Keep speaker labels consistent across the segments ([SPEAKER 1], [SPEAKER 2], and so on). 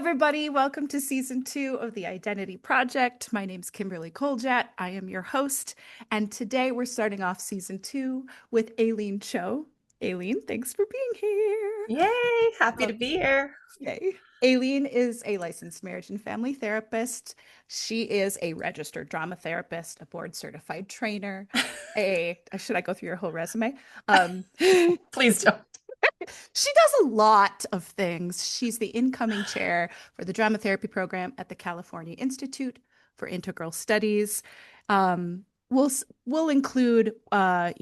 [SPEAKER 1] everybody. Welcome to season 2 of the Identity Project. My name's Kimberly Koljat. I am your host. And today we're starting off season 2 with Aileen Cho. Aileen, thanks for being here.
[SPEAKER 2] Yay, happy to be here.
[SPEAKER 1] Yay. Aileen is a licensed marriage and family therapist. She is a registered drama therapist, a board certified trainer. Should I go through your whole resume?
[SPEAKER 2] Please don't.
[SPEAKER 1] She does a lot of things. She's the incoming chair for the drama therapy program at the California Institute for Integral Studies. We'll include a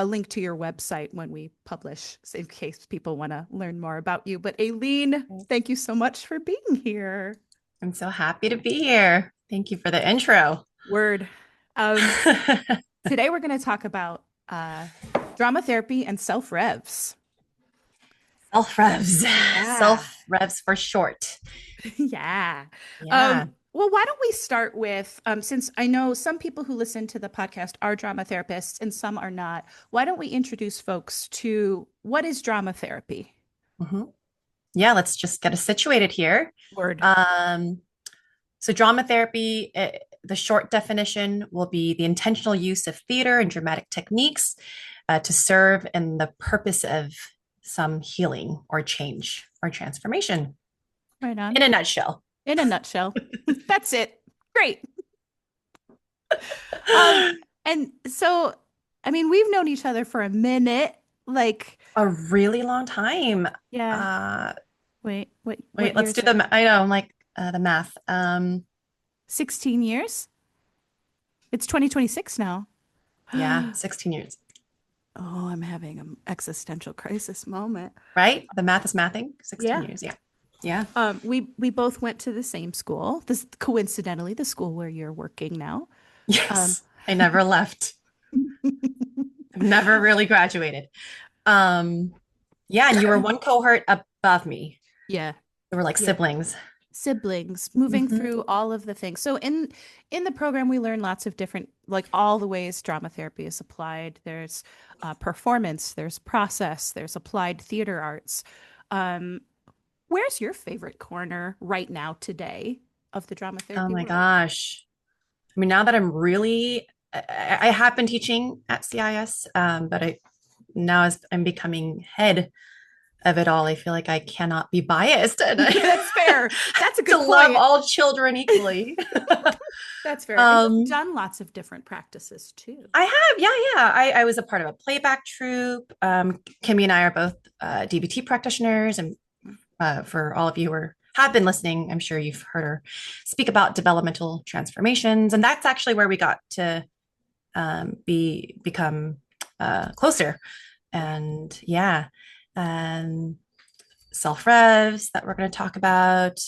[SPEAKER 1] link to your website when we publish, in case people want to learn more about you. But Aileen, thank you so much for being here.
[SPEAKER 2] I'm so happy to be here. Thank you for the intro.
[SPEAKER 1] Word. Today we're going to talk about drama therapy and self-revs.
[SPEAKER 2] Self-revs. Yeah. Self-revs for short.
[SPEAKER 1] Yeah. Well, why don't we start with, since I know some people who listen to the podcast are drama therapists and some are not, why don't we introduce folks to what is drama therapy?
[SPEAKER 2] Mm-hmm. Yeah, let's just get us situated here.
[SPEAKER 1] Word.
[SPEAKER 2] So drama therapy, the short definition will be the intentional use of theater and dramatic techniques to serve in the purpose of some healing or change or transformation.
[SPEAKER 1] Right on.
[SPEAKER 2] In a nutshell.
[SPEAKER 1] In a nutshell. That's it. Great. And so, I mean, we've known each other for a minute, like
[SPEAKER 2] a really long time.
[SPEAKER 1] Yeah. Wait,
[SPEAKER 2] let's do the math.
[SPEAKER 1] 16 years? It's 2026 now.
[SPEAKER 2] Yeah, 16 years.
[SPEAKER 1] Oh, I'm having an existential crisis moment.
[SPEAKER 2] Right? The math is mathing. 16 years. Yeah. Yeah.
[SPEAKER 1] We both went to the same school. This coincidentally the school where you're working now.
[SPEAKER 2] Yes. I never left. I've never really graduated. Yeah, and you were one cohort above me.
[SPEAKER 1] Yeah.
[SPEAKER 2] We were like siblings.
[SPEAKER 1] Siblings moving through all of the things. So in the program, we learn lots of different, like all the ways drama therapy is applied. There's performance, there's process, there's applied theater arts. Where's your favorite corner right now today of the drama therapy?
[SPEAKER 2] Oh my gosh. I mean, now that I have been teaching at CIS, but now as I'm becoming head of it all, I feel like I cannot be biased.
[SPEAKER 1] That's fair. That's a good point.
[SPEAKER 2] Love all children equally.
[SPEAKER 1] That's fair. You've done lots of different practices too.
[SPEAKER 2] I have. Yeah. I was a part of a playback troupe. Kimmy and I are both DBT practitioners. And for all of you who have been listening, I'm sure you've heard her speak about developmental transformations. And that's actually where we got to become closer. And yeah. Self-revs that we're going to talk about.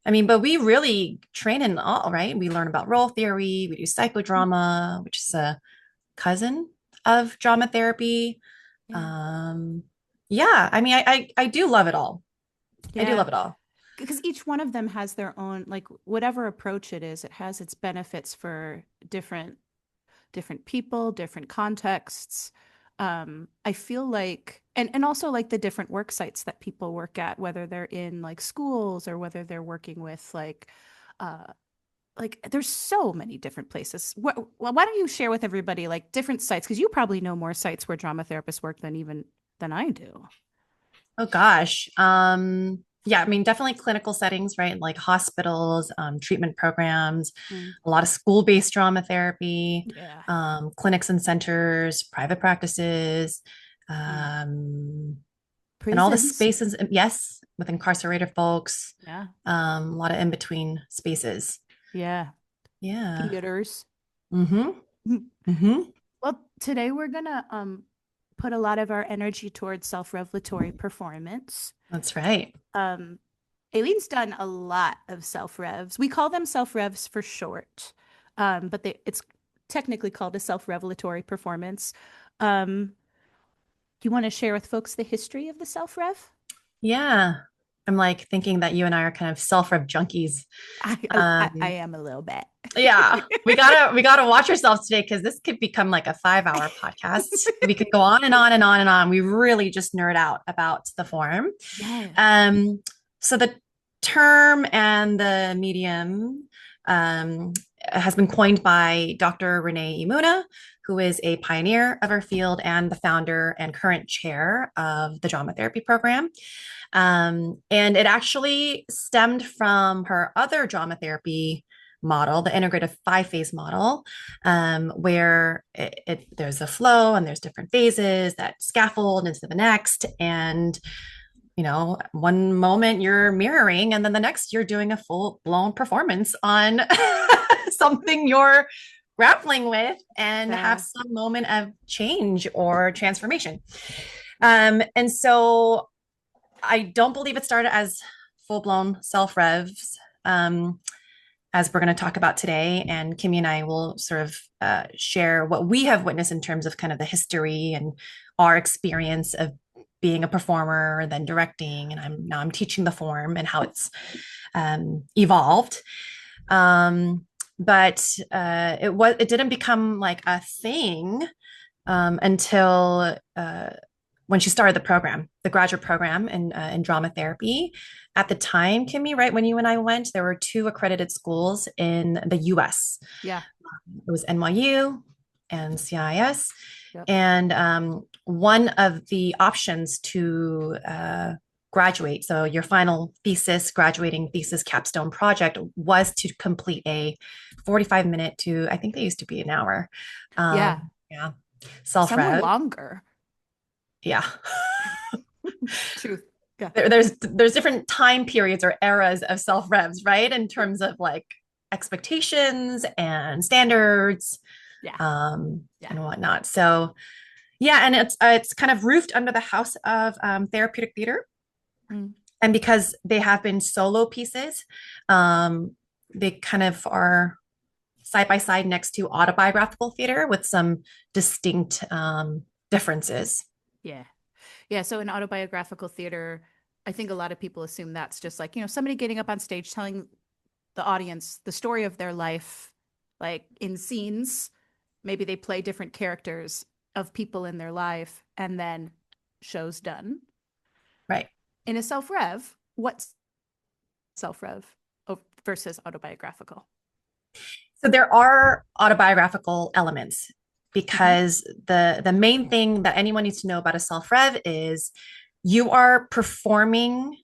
[SPEAKER 2] I mean, but we really train in all, right? We learn about role theory. We do psychodrama, which is a cousin of drama therapy. Yeah. I mean, I do love it all. Yeah. I do love it all.
[SPEAKER 1] Because each one of them has their own, like whatever approach it is, it has its benefits for different people, different contexts. I feel like, and also like the different work sites that people work at, whether they're in like schools or whether they're working with like there's so many different places. Why don't you share with everybody like different sites? Because you probably know more sites where drama therapists work than I do.
[SPEAKER 2] Oh gosh. Yeah, I mean, definitely clinical settings, right? Like hospitals, treatment programs, a lot of school-based drama therapy, clinics and centers, private practices, and all the spaces. Yes, with incarcerated folks.
[SPEAKER 1] Yeah.
[SPEAKER 2] A lot of in-between spaces.
[SPEAKER 1] Yeah.
[SPEAKER 2] Yeah.
[SPEAKER 1] Theaters.
[SPEAKER 2] Well,
[SPEAKER 1] today we're gonna put a lot of our energy towards self-revelatory performance.
[SPEAKER 2] That's right.
[SPEAKER 1] Aileen's done a lot of self-revs. We call them self-revs for short, but it's technically called a self-revelatory performance. Do you want to share with folks the history of the self-rev?
[SPEAKER 2] Yeah. I'm like thinking that you and I are kind of self-rev junkies.
[SPEAKER 1] I am a little bit.
[SPEAKER 2] Yeah, we gotta watch ourselves today because this could become like a 5-hour podcast. We could go on and on and on and on. We really just nerd out about the form.
[SPEAKER 1] Yeah.
[SPEAKER 2] So the term and the medium has been coined by Dr. Renée Emunah, who is a pioneer of our field and the founder and current chair of the drama therapy program. And it actually stemmed from her other drama therapy model, the integrative 5-phase model, where there's a flow and there's different phases that scaffold into the next. And one moment you're mirroring, and then the next you're doing a full blown performance on something you're grappling with and have some moment of change or transformation. And so I don't believe it started as full blown self revs, as we're going to talk about today. And Kimmy and I will sort of share what we have witnessed in terms of kind of the history and our experience of being a performer, then directing, and now I'm teaching the form and how it's evolved. But it didn't become like a thing until when she started the program, the graduate program in drama therapy. At the time, Kimmy, right when you and I went, there were 2 accredited schools in the U.S.
[SPEAKER 1] Yeah,
[SPEAKER 2] it was NYU and CIS.
[SPEAKER 1] yep.
[SPEAKER 2] And one of the options to graduate, so your final thesis, graduating thesis capstone project, was to complete a 45-minute to, I think they used to be an hour.
[SPEAKER 1] Yeah.
[SPEAKER 2] Self-rev.
[SPEAKER 1] Some were longer.
[SPEAKER 2] Yeah.
[SPEAKER 1] Truth. Yeah.
[SPEAKER 2] There's different time periods or eras of self-revs, right? In terms of like expectations and standards.
[SPEAKER 1] Yeah.
[SPEAKER 2] And whatnot. So yeah, and it's kind of roofed under the house of therapeutic theater. And because they have been solo pieces, they kind of are side by side next to autobiographical theater with some distinct differences.
[SPEAKER 1] Yeah. Yeah. So in autobiographical theater, I think a lot of people assume that's just like, somebody getting up on stage telling the audience the story of their life, like in scenes. Maybe they play different characters of people in their life, and then show's done.
[SPEAKER 2] Right.
[SPEAKER 1] In a self-rev, what's self-rev versus autobiographical?
[SPEAKER 2] So there are autobiographical elements because the main thing that anyone needs to know about a self-rev is you are performing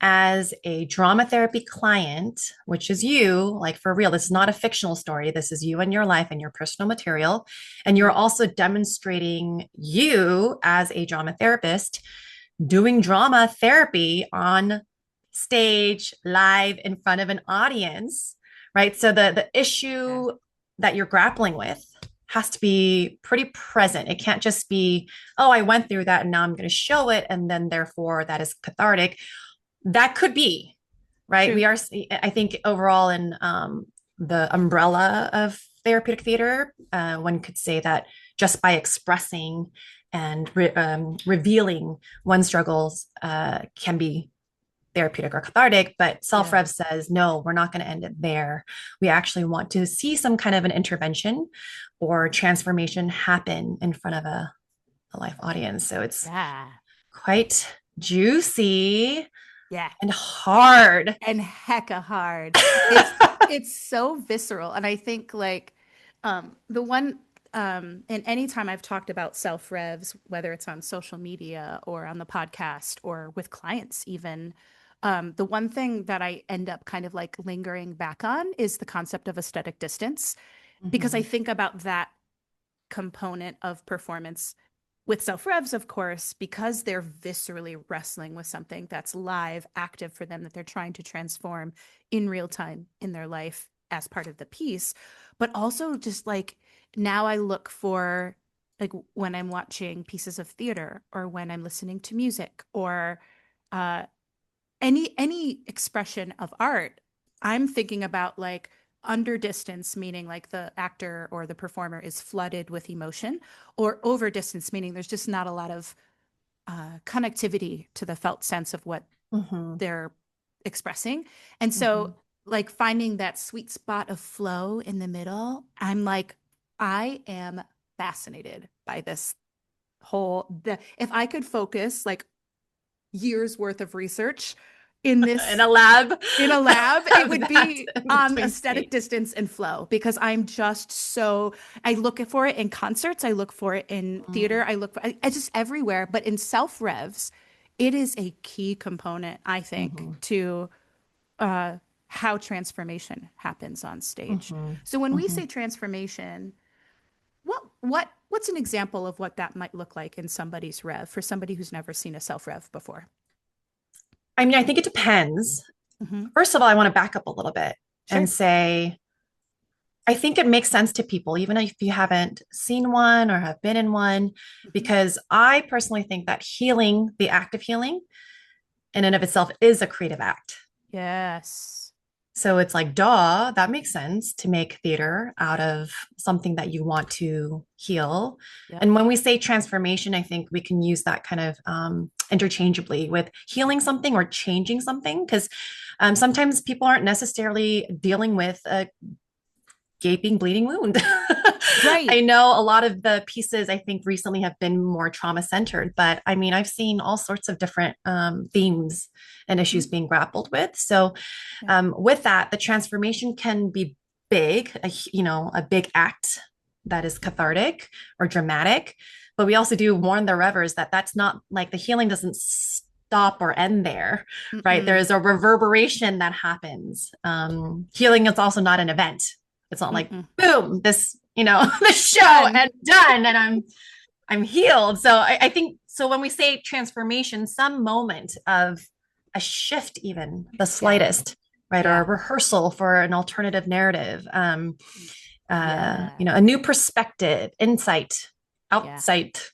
[SPEAKER 2] as a drama therapy client, which is you, like for real. This is not a fictional story. This is you and your life and your personal material. And you're also demonstrating you as a drama therapist doing drama therapy on stage, live in front of an audience, right? So the issue that you're grappling with has to be pretty present. It can't just be, oh, I went through that and now I'm going to show it. And then therefore that is cathartic. That could be, right? True. We are, I think, overall in the umbrella of therapeutic theater, one could say that just by expressing and revealing one's struggles can be therapeutic or cathartic, but self-rev says, no, we're not going to end it there. We actually want to see some kind of an intervention or transformation happen in front of a live audience. So it's quite juicy.
[SPEAKER 1] Yeah.
[SPEAKER 2] And hard.
[SPEAKER 1] And hecka hard. It's so visceral. And I think like the one and anytime I've talked about self-revs, whether it's on social media or on the podcast or with clients even, the one thing that I end up kind of like lingering back on is the concept of aesthetic distance, because I think about that component of performance with self-revs, of course, because they're viscerally wrestling with something that's live, active for them, that they're trying to transform in real time in their life as part of the piece. But also just like now I look for, like when I'm watching pieces of theater or when I'm listening to music or any expression of art, I'm thinking about like under distance, meaning like the actor or the performer is flooded with emotion, or over distance, meaning there's just not a lot of connectivity to the felt sense of what they're expressing. And so like finding that sweet spot of flow in the middle, I'm like, I am fascinated by this whole, if I could focus like years worth of research in
[SPEAKER 2] in
[SPEAKER 1] this
[SPEAKER 2] a lab,
[SPEAKER 1] in a lab, it would be
[SPEAKER 2] between
[SPEAKER 1] aesthetic,
[SPEAKER 2] state.
[SPEAKER 1] distance, and flow, because I'm just so, I look for it in concerts, I look for it in theater, I look for I just everywhere. But in self revs, it is a key component, I think,
[SPEAKER 2] Mm-hmm.
[SPEAKER 1] to how transformation happens on stage.
[SPEAKER 2] Mm-hmm.
[SPEAKER 1] So when we
[SPEAKER 2] Mm-hmm.
[SPEAKER 1] say transformation, what's an example of what that might look like in somebody's rev for somebody who's never seen a self rev before?
[SPEAKER 2] I mean, I think it depends.
[SPEAKER 1] Hmm.
[SPEAKER 2] First of all, I want to back up a little bit and
[SPEAKER 1] Sure.
[SPEAKER 2] say, I think it makes sense to people, even if you haven't seen one or have been in one,
[SPEAKER 1] Hmm.
[SPEAKER 2] because I personally think that healing, the act of healing in and of itself is a creative act.
[SPEAKER 1] Yes.
[SPEAKER 2] So it's like, duh, that makes sense to make theater out of something that you want to heal.
[SPEAKER 1] Yep.
[SPEAKER 2] And when we say transformation, I think we can use that kind of interchangeably with healing something or changing something, because sometimes people aren't necessarily dealing with a gaping, bleeding wound.
[SPEAKER 1] Right.
[SPEAKER 2] I know a lot of the pieces I think recently have been more trauma centered, but I mean, I've seen all sorts of different themes and issues
[SPEAKER 1] Mhm.
[SPEAKER 2] being grappled with. So,
[SPEAKER 1] Yeah.
[SPEAKER 2] with that, the transformation can be big, a big act that is cathartic or dramatic. But we also do warn the revers that that's not like the healing doesn't stop or end there, right? There
[SPEAKER 1] Mm-mm.
[SPEAKER 2] is a reverberation that happens. Healing is also not an event. It's not like
[SPEAKER 1] Mm-mm.
[SPEAKER 2] boom, this the show
[SPEAKER 1] Done.
[SPEAKER 2] and done, and I'm healed. So I think so when we say transformation, some moment of a shift, even the
[SPEAKER 1] Yeah.
[SPEAKER 2] slightest, right, or a
[SPEAKER 1] Yeah.
[SPEAKER 2] rehearsal for an alternative narrative,
[SPEAKER 1] Yeah.
[SPEAKER 2] a new perspective, insight,
[SPEAKER 1] Yeah.
[SPEAKER 2] outsight,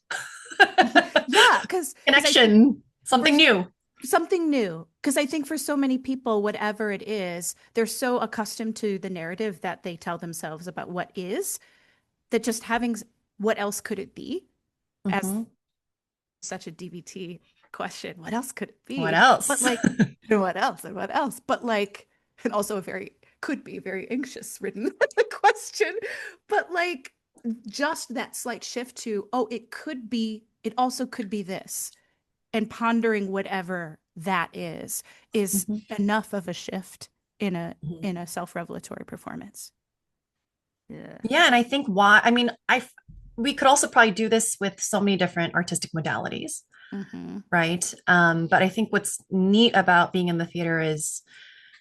[SPEAKER 1] Yeah. Because I think
[SPEAKER 2] connection,
[SPEAKER 1] for
[SPEAKER 2] something new.
[SPEAKER 1] something new, because I think for so many people, whatever it is, they're so accustomed to the narrative that they tell themselves about what is, that just having what else could it be, as
[SPEAKER 2] Mm-hmm.
[SPEAKER 1] such a DBT question, what else could it
[SPEAKER 2] What
[SPEAKER 1] be? But
[SPEAKER 2] else?
[SPEAKER 1] like, and what else? And what else? But like, and also a very, could be very anxious ridden question. But like, just that slight shift to, oh, it could be, it also could be this. And pondering whatever that is
[SPEAKER 2] Mhm.
[SPEAKER 1] enough of a shift in a
[SPEAKER 2] Mhm.
[SPEAKER 1] in a self-revelatory performance. Yeah.
[SPEAKER 2] Yeah, and I think why, I mean, we could also probably do this with so many different artistic modalities,
[SPEAKER 1] Mm-hmm.
[SPEAKER 2] right? But I think what's neat about being in the theater is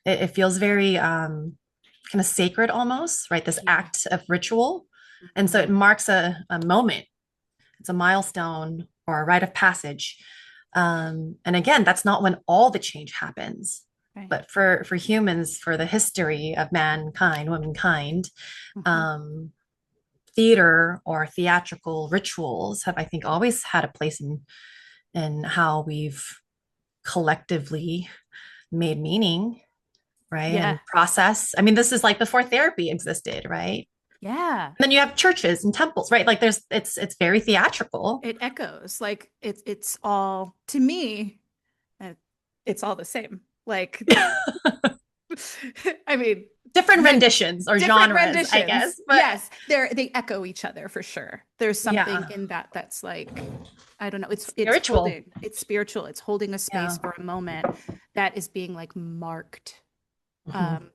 [SPEAKER 2] it feels very kind of sacred almost, right? This
[SPEAKER 1] Yeah.
[SPEAKER 2] act of ritual. And so
[SPEAKER 1] Mm-hmm.
[SPEAKER 2] it marks a moment, it's a milestone or a rite of passage. And again, that's not when all the change happens.
[SPEAKER 1] Right.
[SPEAKER 2] But for humans, for the history of mankind, womankind,
[SPEAKER 1] Mm-hmm.
[SPEAKER 2] um, theater or theatrical rituals have, I think, always had a place in how we've collectively made meaning, right?
[SPEAKER 1] Yeah.
[SPEAKER 2] And process. I mean, this is like before therapy existed, right?
[SPEAKER 1] Yeah.
[SPEAKER 2] And then you have churches and temples, right? Like it's very theatrical.
[SPEAKER 1] It echoes like it's all to me, uh, it's all the same. Like, I mean,
[SPEAKER 2] Different
[SPEAKER 1] men,
[SPEAKER 2] renditions or
[SPEAKER 1] different
[SPEAKER 2] genres, I
[SPEAKER 1] renditions.
[SPEAKER 2] guess. But
[SPEAKER 1] Yes, they echo each other for sure. There's something
[SPEAKER 2] yeah,
[SPEAKER 1] in that that's like, I don't know, it's
[SPEAKER 2] spiritual.
[SPEAKER 1] holding, it's spiritual, it's holding a
[SPEAKER 2] Yeah.
[SPEAKER 1] space for a moment that is being like marked.
[SPEAKER 2] Mhm.
[SPEAKER 1] Um,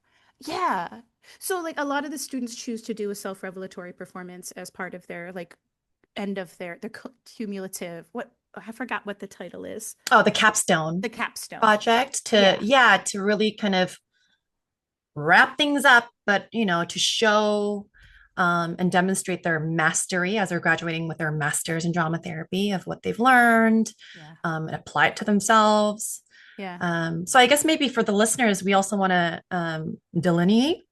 [SPEAKER 1] yeah. So like a lot of the students choose to do a self-revelatory performance as part of their like end of their cumulative, what, I forgot what the title is.
[SPEAKER 2] Oh, the capstone
[SPEAKER 1] The capstone.
[SPEAKER 2] project to,
[SPEAKER 1] Yeah.
[SPEAKER 2] yeah, to really kind of wrap things up, but to show and demonstrate their mastery as they're graduating with their masters in drama therapy of what they've learned,
[SPEAKER 1] Yeah.
[SPEAKER 2] and apply it to themselves.
[SPEAKER 1] Yeah.
[SPEAKER 2] So I guess maybe for the listeners, we also want to delineate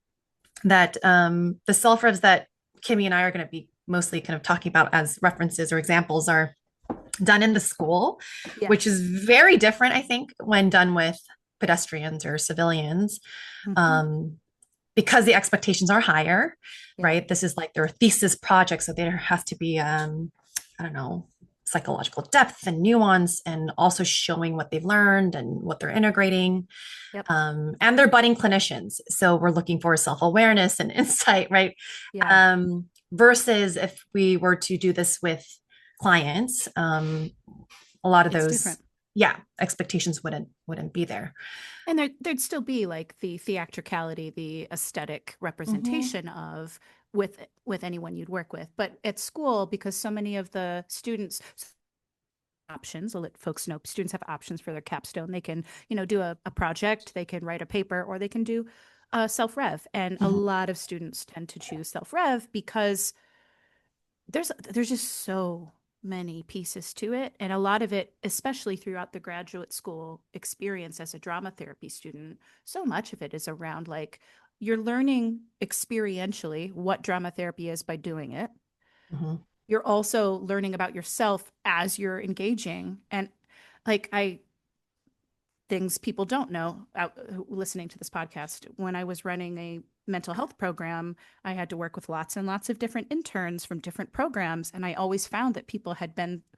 [SPEAKER 2] that the self revs that Kimmy and I are going to be mostly kind of talking about as references or examples are done in the school, which is
[SPEAKER 1] Yes.
[SPEAKER 2] very different, I think, when done with pedestrians or civilians,
[SPEAKER 1] Hmm.
[SPEAKER 2] um, because the expectations are higher,
[SPEAKER 1] Yeah.
[SPEAKER 2] right? This is like their thesis project, so there has to be, I don't know, psychological depth and nuance, and also showing what they've learned and what they're integrating.
[SPEAKER 1] Yep.
[SPEAKER 2] And they're budding clinicians, so we're looking for self-awareness and insight, right?
[SPEAKER 1] Yeah.
[SPEAKER 2] Versus if we were to do this with clients, a lot of
[SPEAKER 1] It's
[SPEAKER 2] those
[SPEAKER 1] different.
[SPEAKER 2] yeah, expectations wouldn't be there.
[SPEAKER 1] And there'd still be like the theatricality, the aesthetic
[SPEAKER 2] Mm-hmm.
[SPEAKER 1] representation of with anyone you'd work with. But at school, because so many of the students options, I'll let folks know students have options for their capstone. They can, do a project, they can write a paper, or they can do self-rev. And a
[SPEAKER 2] Mm-hmm.
[SPEAKER 1] lot of students tend to choose self-rev because there's just so many pieces to it, and a lot of it, especially throughout the graduate school experience as a drama therapy student, so much of it is around like you're learning experientially what drama therapy is by doing it.
[SPEAKER 2] Mm-hmm.
[SPEAKER 1] You're also learning about yourself as you're engaging, and like I things people don't know out listening to this podcast. When I was running a mental health program, I had to work with lots and lots of different interns from different programs. And I always found that people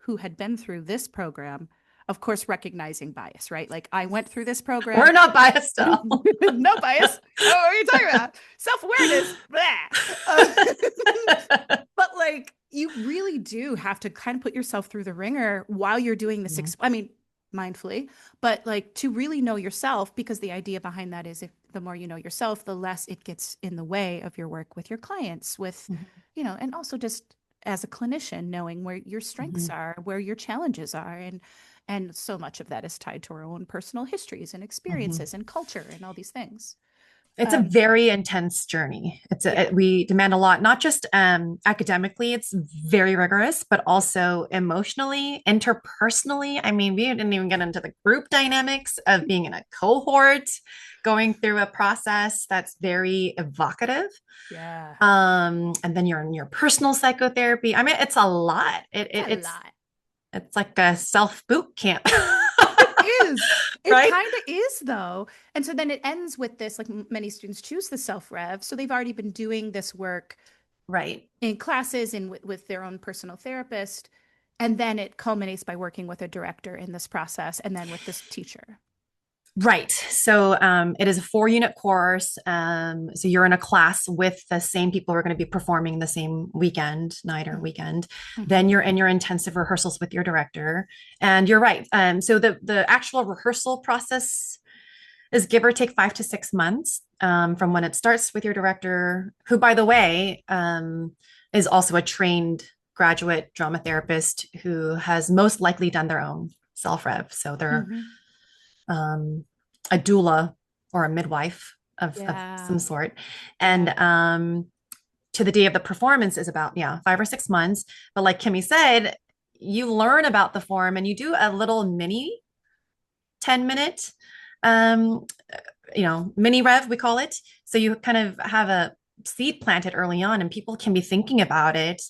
[SPEAKER 1] who had been through this program, of course, recognizing bias, right? Like I went through this program.
[SPEAKER 2] We're not biased at all.
[SPEAKER 1] No bias. Oh, what are you talking about? Self-awareness. Uh, but like you really do have to kind of put yourself through the ringer while you're doing this.
[SPEAKER 2] Mhm.
[SPEAKER 1] I mean, mindfully, but like to really know yourself, because the idea behind that is if the more you know yourself, the less it gets in the way of your work with your clients, with,
[SPEAKER 2] Mhm.
[SPEAKER 1] and also just as a clinician, knowing where your strengths
[SPEAKER 2] Mhm.
[SPEAKER 1] are, where your challenges are. And so much of that is tied to our own personal histories and
[SPEAKER 2] Mhm.
[SPEAKER 1] experiences and culture and all these things.
[SPEAKER 2] It's a
[SPEAKER 1] Um,
[SPEAKER 2] very intense journey.
[SPEAKER 1] yeah.
[SPEAKER 2] We demand a lot, not just academically, it's very rigorous, but also emotionally, interpersonally. I mean, we didn't even get into the group dynamics of being in a cohort, going through a process that's very evocative.
[SPEAKER 1] Yeah.
[SPEAKER 2] And then you're in your personal psychotherapy. I mean, it's a lot.
[SPEAKER 1] It's a lot.
[SPEAKER 2] It's like a self boot camp,
[SPEAKER 1] It is. It
[SPEAKER 2] right?
[SPEAKER 1] kind of is, though. And so then it ends with this, like many students choose the self-rev. So they've already been doing this work
[SPEAKER 2] Right.
[SPEAKER 1] in classes and with their own personal therapist. And then it culminates by working with a director in this process and then with this teacher.
[SPEAKER 2] Right. So it is a 4 unit course. So you're in a class with the same people who are going to be performing the same weekend, night or weekend. Then
[SPEAKER 1] Mm-hmm.
[SPEAKER 2] you're in your intensive rehearsals with your director. And you're right. So the actual rehearsal process is give or take 5 to 6 months from when it starts with your director, who, by the way, is also a trained graduate drama therapist who has most likely done their own self rev. So they're
[SPEAKER 1] Mm-hmm.
[SPEAKER 2] um, a doula or a midwife of
[SPEAKER 1] Yeah.
[SPEAKER 2] some sort. And
[SPEAKER 1] Yeah.
[SPEAKER 2] to the day of the performance is about, yeah, 5 or 6 months. But like Kimmy said, you learn about the form and you do a little mini 10-minute, um, mini rev, we call it. So you kind of have a seed planted early on and people can be thinking about it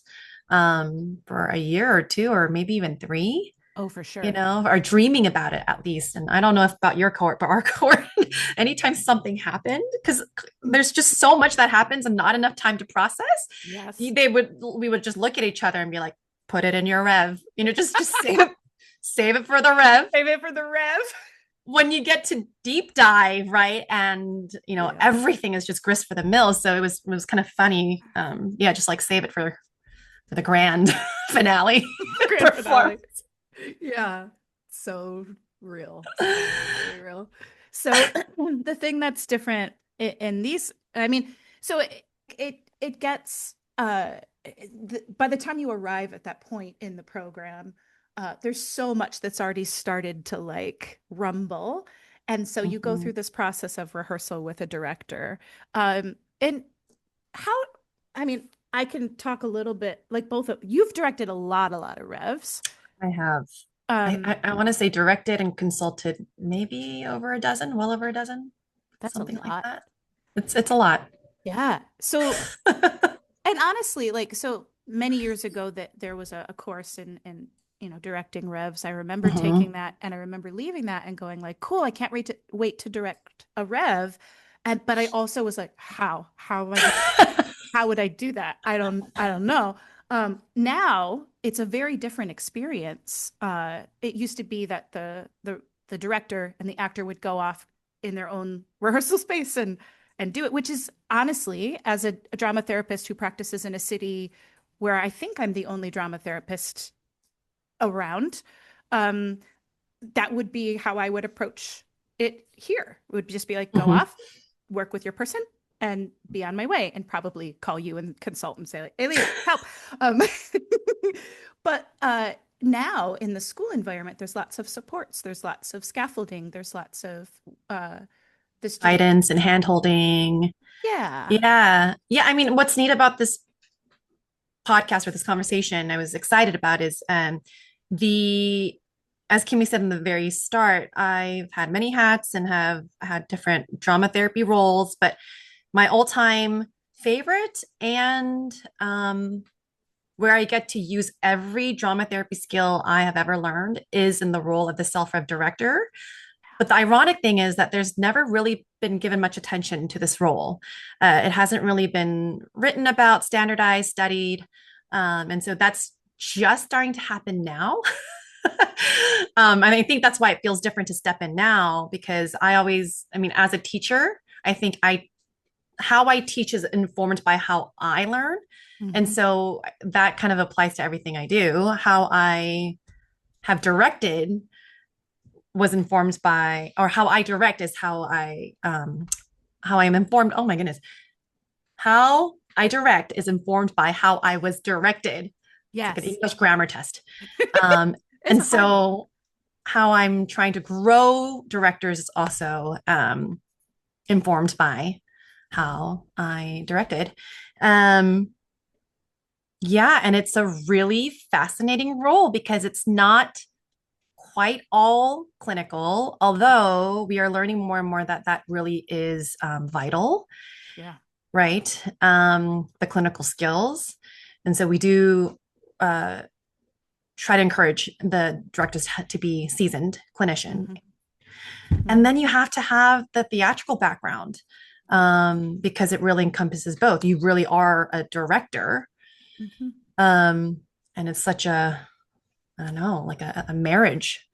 [SPEAKER 2] for a year or two, or maybe even 3,
[SPEAKER 1] Oh, for sure.
[SPEAKER 2] are dreaming about it at least. And I don't know if about your cohort, but our cohort, anytime something happened, because there's just so much that happens and not enough time to process,
[SPEAKER 1] Yes.
[SPEAKER 2] we would just look at each other and be like, put it in your rev, just save it for the rev.
[SPEAKER 1] Save it for the rev.
[SPEAKER 2] When you get to deep dive, right? And
[SPEAKER 1] Yeah.
[SPEAKER 2] everything is just grist for the mill. So it was kind of funny. Yeah, just like save it for the grand finale
[SPEAKER 1] Grand finale.
[SPEAKER 2] performance.
[SPEAKER 1] Yeah. So real. So very real. So the thing that's different in these, I mean, so it gets by the time you arrive at that point in the program, there's so much that's already started to like rumble. And so you go
[SPEAKER 2] Mhm.
[SPEAKER 1] through this process of rehearsal with a director. And how, I mean, I can talk a little bit like both of you've directed a lot of revs.
[SPEAKER 2] I have.
[SPEAKER 1] Um,
[SPEAKER 2] I want to say directed and consulted maybe over a dozen, well over a dozen,
[SPEAKER 1] that's a
[SPEAKER 2] something like
[SPEAKER 1] lot.
[SPEAKER 2] that. It's a lot.
[SPEAKER 1] Yeah. So, and honestly, like, so many years ago that there was a course in, directing revs. I remember taking
[SPEAKER 2] Mhm.
[SPEAKER 1] that and I remember leaving that and going like, cool, I can't wait to direct a rev. But I also was like, how am I gonna, how would I do that? I don't know. Now it's a very different experience. It used to be that the director and the actor would go off in their own rehearsal space and do it, which is honestly, as a drama therapist who practices in a city where I think I'm the only drama therapist around, um, that would be how I would approach it here. It would just be like, go
[SPEAKER 2] Mhm.
[SPEAKER 1] off, work with your person, and be on my way, and probably call you and consult and say, like, Aileen, help. Um, but now in the school environment, there's lots of supports, there's lots of scaffolding, there's lots of uh, the student.
[SPEAKER 2] Guidance and hand holding.
[SPEAKER 1] Yeah.
[SPEAKER 2] Yeah. Yeah. I mean, what's neat about this podcast or this conversation I was excited about is the as Kimmy said in the very start, I've had many hats and have had different drama therapy roles, but my all-time favorite and where I get to use every drama therapy skill I have ever learned is in the role of the self-rev director. But the ironic thing is that there's never really been given much attention to this role. It hasn't really been written about, standardized, studied. And so that's just starting to happen now. And I think that's why it feels different to step in now, because I mean, as a teacher, I think how I teach is informed by how I learn. And
[SPEAKER 1] Mm-hmm.
[SPEAKER 2] so that kind of applies to everything I do. How I have directed was informed by, or how I direct is how I am informed. Oh my goodness. How I direct is informed by how I was directed. It's like an
[SPEAKER 1] Yes.
[SPEAKER 2] English grammar test. Um,
[SPEAKER 1] It's
[SPEAKER 2] and
[SPEAKER 1] a hard one.
[SPEAKER 2] so how I'm trying to grow directors is also informed by how I directed. Um, yeah, and it's a really fascinating role because it's not quite all clinical, although we are learning more and more that that really is vital,
[SPEAKER 1] Yeah.
[SPEAKER 2] right? The clinical skills. And so we do uh, try to encourage the directors to be seasoned clinician.
[SPEAKER 1] Mm-hmm. Mm-hmm.
[SPEAKER 2] And then you have to have the theatrical background because it really encompasses both. You really are a director.
[SPEAKER 1] Mm-hmm.
[SPEAKER 2] Um, and it's such I don't know, like a marriage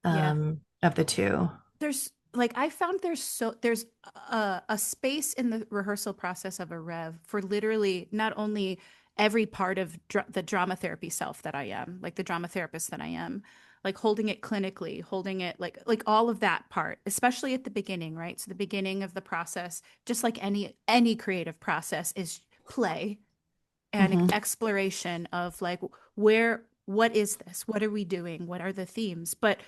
[SPEAKER 1] Yeah.
[SPEAKER 2] of the two.
[SPEAKER 1] There's like I found there's a space in the rehearsal process of a rev for literally not only every part of the drama therapy self that I am, like the drama therapist that I am, like holding it clinically, holding it like all of that part, especially at the beginning, right? So the beginning of the process, just like any creative process, is play and
[SPEAKER 2] Mm-hmm.
[SPEAKER 1] exploration of like where what is this? What are we doing? What are the themes? But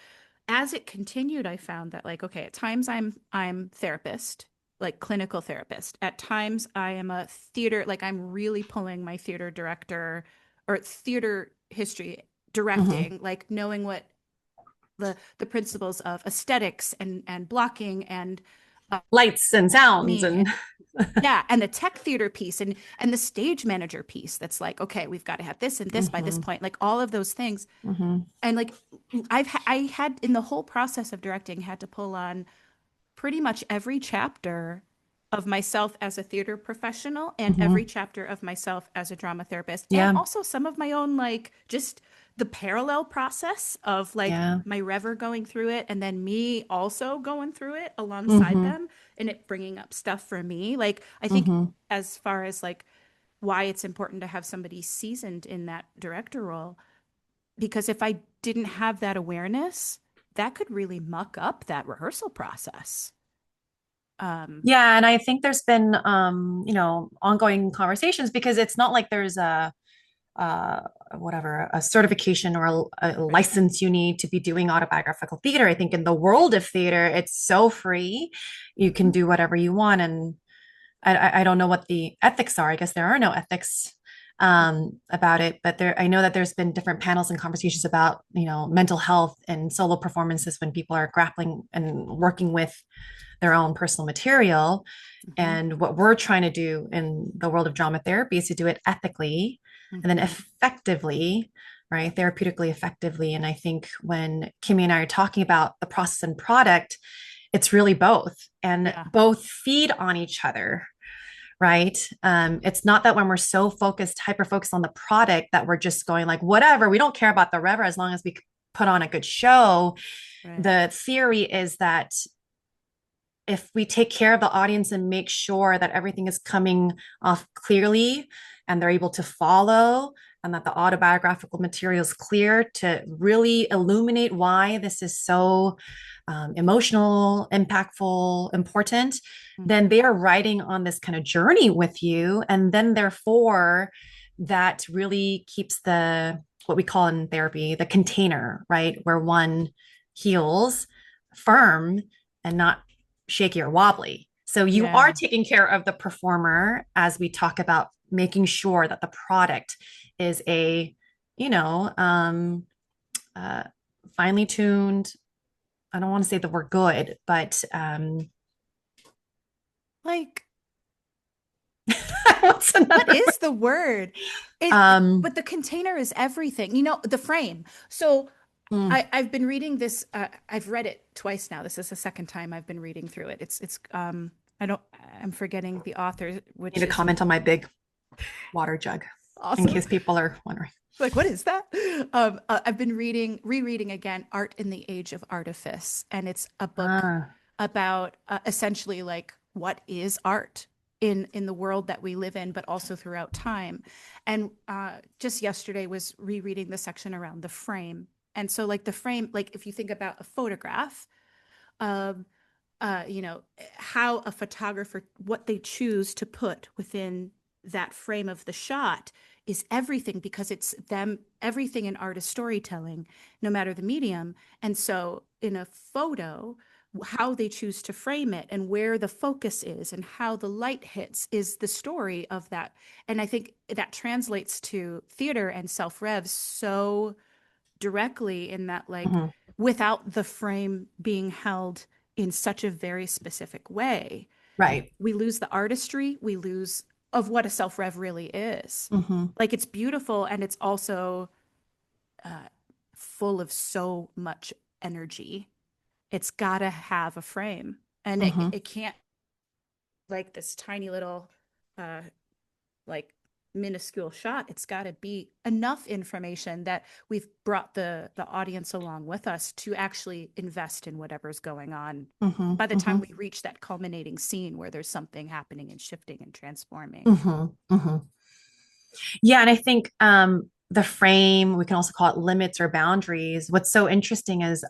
[SPEAKER 1] as it continued, I found that like, okay, at times I'm therapist, like clinical therapist. At times I am a theater, like I'm really pulling my theater director or theater history
[SPEAKER 2] Mm-hmm.
[SPEAKER 1] directing, like knowing what the principles of aesthetics and blocking and
[SPEAKER 2] Lights and sounds
[SPEAKER 1] me
[SPEAKER 2] and
[SPEAKER 1] yeah, and the tech theater piece and the stage manager piece that's like, okay, we've got to have this and this by this
[SPEAKER 2] mm-hmm.
[SPEAKER 1] point, like all of those things.
[SPEAKER 2] Mm-hmm.
[SPEAKER 1] And like I had in the whole process of directing had to pull on pretty much every chapter of myself as a theater professional and
[SPEAKER 2] Mm-hmm.
[SPEAKER 1] every chapter of myself as a drama therapist and
[SPEAKER 2] Yeah.
[SPEAKER 1] also some of my own like just the parallel process of like
[SPEAKER 2] Yeah.
[SPEAKER 1] my rever going through it and then me also going through it alongside
[SPEAKER 2] Mm-hmm.
[SPEAKER 1] them and it bringing up stuff for me like I think
[SPEAKER 2] Mm-hmm.
[SPEAKER 1] as far as like why it's important to have somebody seasoned in that director role because if I didn't have that awareness that could really muck up that rehearsal process. um
[SPEAKER 2] Yeah, and I think there's been ongoing conversations because it's not like there's uh whatever a certification or a
[SPEAKER 1] right.
[SPEAKER 2] license you need to be doing autobiographical theater. I think in the world of theater, it's so free. You can
[SPEAKER 1] Mhm.
[SPEAKER 2] do whatever you want, and I don't know what the ethics are. I guess there are no ethics about it, but I know that there's been different panels and conversations about mental health and solo performances when people are grappling and working with their own personal material.
[SPEAKER 1] Mhm.
[SPEAKER 2] And what we're trying to do in the world of drama therapy is to do it ethically and then
[SPEAKER 1] Mhm.
[SPEAKER 2] effectively, right? Therapeutically effectively. And I think when Kimmy and I are talking about the process and product, it's really both, and
[SPEAKER 1] Yeah.
[SPEAKER 2] both feed on each other, right? It's not that when we're so focused, hyper focused on the product that we're just going like, whatever, we don't care about the rever as long as we put on a good show.
[SPEAKER 1] Right.
[SPEAKER 2] The theory is that if we take care of the audience and make sure that everything is coming off clearly and they're able to follow, and that the autobiographical material is clear to really illuminate why this is so emotional, impactful, important, then they are riding on this kind of journey with you. And then, therefore, that really keeps the what we call in therapy the container, right? Where one heals firm and not shaky or wobbly. So you are taking care of the performer as we talk about making sure that the product is a, you know, finely tuned. I don't want to say the word good, but
[SPEAKER 1] like
[SPEAKER 2] what's
[SPEAKER 1] what
[SPEAKER 2] another
[SPEAKER 1] is the word? But the container is everything. You know, the frame. So I've been reading this. I've read it twice now. This is the second time I've been reading through it. I don't, I'm forgetting the author,
[SPEAKER 2] need
[SPEAKER 1] which
[SPEAKER 2] to
[SPEAKER 1] is
[SPEAKER 2] comment on my big water jug in
[SPEAKER 1] awesome.
[SPEAKER 2] case people are wondering.
[SPEAKER 1] Like, what is that? I've been rereading again, Art in the Age of Artifice, and it's a book
[SPEAKER 2] Ah,
[SPEAKER 1] about essentially like what is art in the world that we live in, but also throughout time. And just yesterday was rereading the section around the frame. And so, like the frame, like if you think about a photograph, um, you know, how a photographer, what they choose to put within that frame of the shot is everything because it's them, everything in art is storytelling, no matter the medium. And so in a photo, how they choose to frame it and where the focus is and how the light hits is the story of that. And I think that translates to theater and self-rev so directly in that, like,
[SPEAKER 2] mhm.
[SPEAKER 1] without the frame being held in such a very specific way,
[SPEAKER 2] Right.
[SPEAKER 1] we lose the artistry, we lose of what a self-rev really is.
[SPEAKER 2] Mhm.
[SPEAKER 1] Like it's beautiful and it's also uh, full of so much energy. It's got to have a frame and
[SPEAKER 2] Mhm.
[SPEAKER 1] it can't like this tiny little uh, like minuscule shot. It's got to be enough information that we've brought the audience along with us to actually invest in whatever's going on
[SPEAKER 2] Mhm.
[SPEAKER 1] by the time
[SPEAKER 2] Mhm.
[SPEAKER 1] we reach that culminating scene where there's something happening and shifting and transforming.
[SPEAKER 2] Mhm. Mhm. Yeah, and I think the frame, we can also call it limits or boundaries. What's so interesting is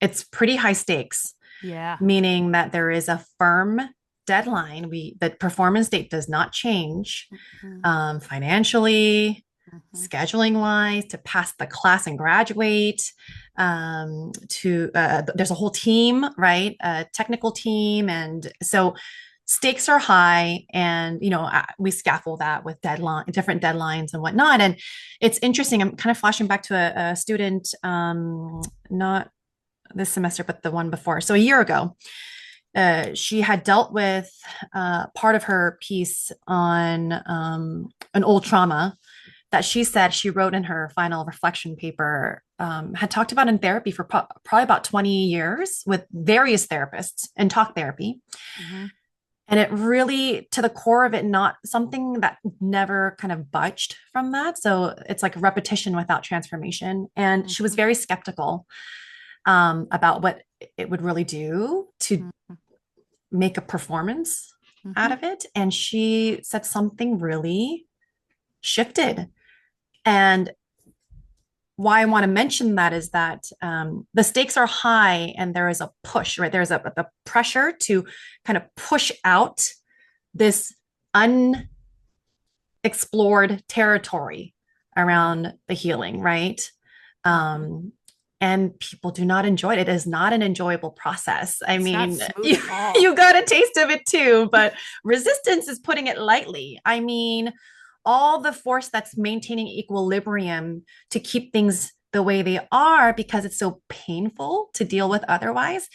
[SPEAKER 2] it's pretty high stakes,
[SPEAKER 1] Yeah.
[SPEAKER 2] meaning that there is a firm deadline. The performance date does not change
[SPEAKER 1] Mhm.
[SPEAKER 2] financially,
[SPEAKER 1] Mhm.
[SPEAKER 2] scheduling wise, to pass the class and graduate. To There's a whole team, right? A technical team, and so stakes are high, and we scaffold that with different deadlines and whatnot. And it's interesting. I'm kind of flashing back to a student, not this semester, but the one before. So a year ago, she had dealt with part of her piece on an old trauma that she said she wrote in her final reflection paper, had talked about in therapy for probably about 20 years with various therapists in talk therapy.
[SPEAKER 1] Mhm.
[SPEAKER 2] And it really, to the core of it, not something that never kind of budged from that. So it's like repetition without transformation. And she was
[SPEAKER 1] Mhm.
[SPEAKER 2] very skeptical about what it would really do to
[SPEAKER 1] Mhm.
[SPEAKER 2] make a performance out
[SPEAKER 1] Mhm.
[SPEAKER 2] of it. And she said something really shifted. And why I want to mention that is that the stakes are high and there is a push, right? There's a pressure to kind of push out this unexplored territory around the healing, right?
[SPEAKER 1] Mhm.
[SPEAKER 2] Um, and people do not enjoy it. It is not an enjoyable process. I
[SPEAKER 1] It's not
[SPEAKER 2] mean,
[SPEAKER 1] smooth
[SPEAKER 2] you,
[SPEAKER 1] at all.
[SPEAKER 2] you got a taste of it too, but resistance is putting it lightly. I mean, all the force that's maintaining equilibrium to keep things the way they are because it's so painful to deal with otherwise.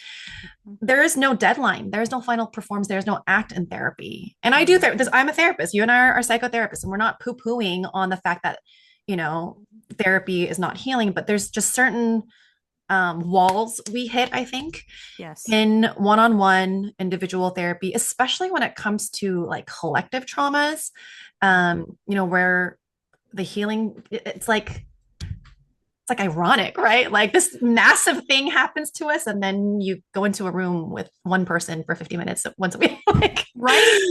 [SPEAKER 1] Mhm.
[SPEAKER 2] There is no deadline. There's no final performance. There's no act in therapy. And I do
[SPEAKER 1] Mhm.
[SPEAKER 2] I'm a therapist. You and I are psychotherapists, and we're not poo-pooing on the fact that, you know, therapy is not healing, but there's just certain walls we hit, I think,
[SPEAKER 1] Yes.
[SPEAKER 2] in one-on-one individual therapy, especially when it comes to like collective traumas, where the healing, it's like it's like ironic, right? Like this massive thing happens to us, and then you go into a room with one person for 50 minutes once a week. Like,
[SPEAKER 1] Right?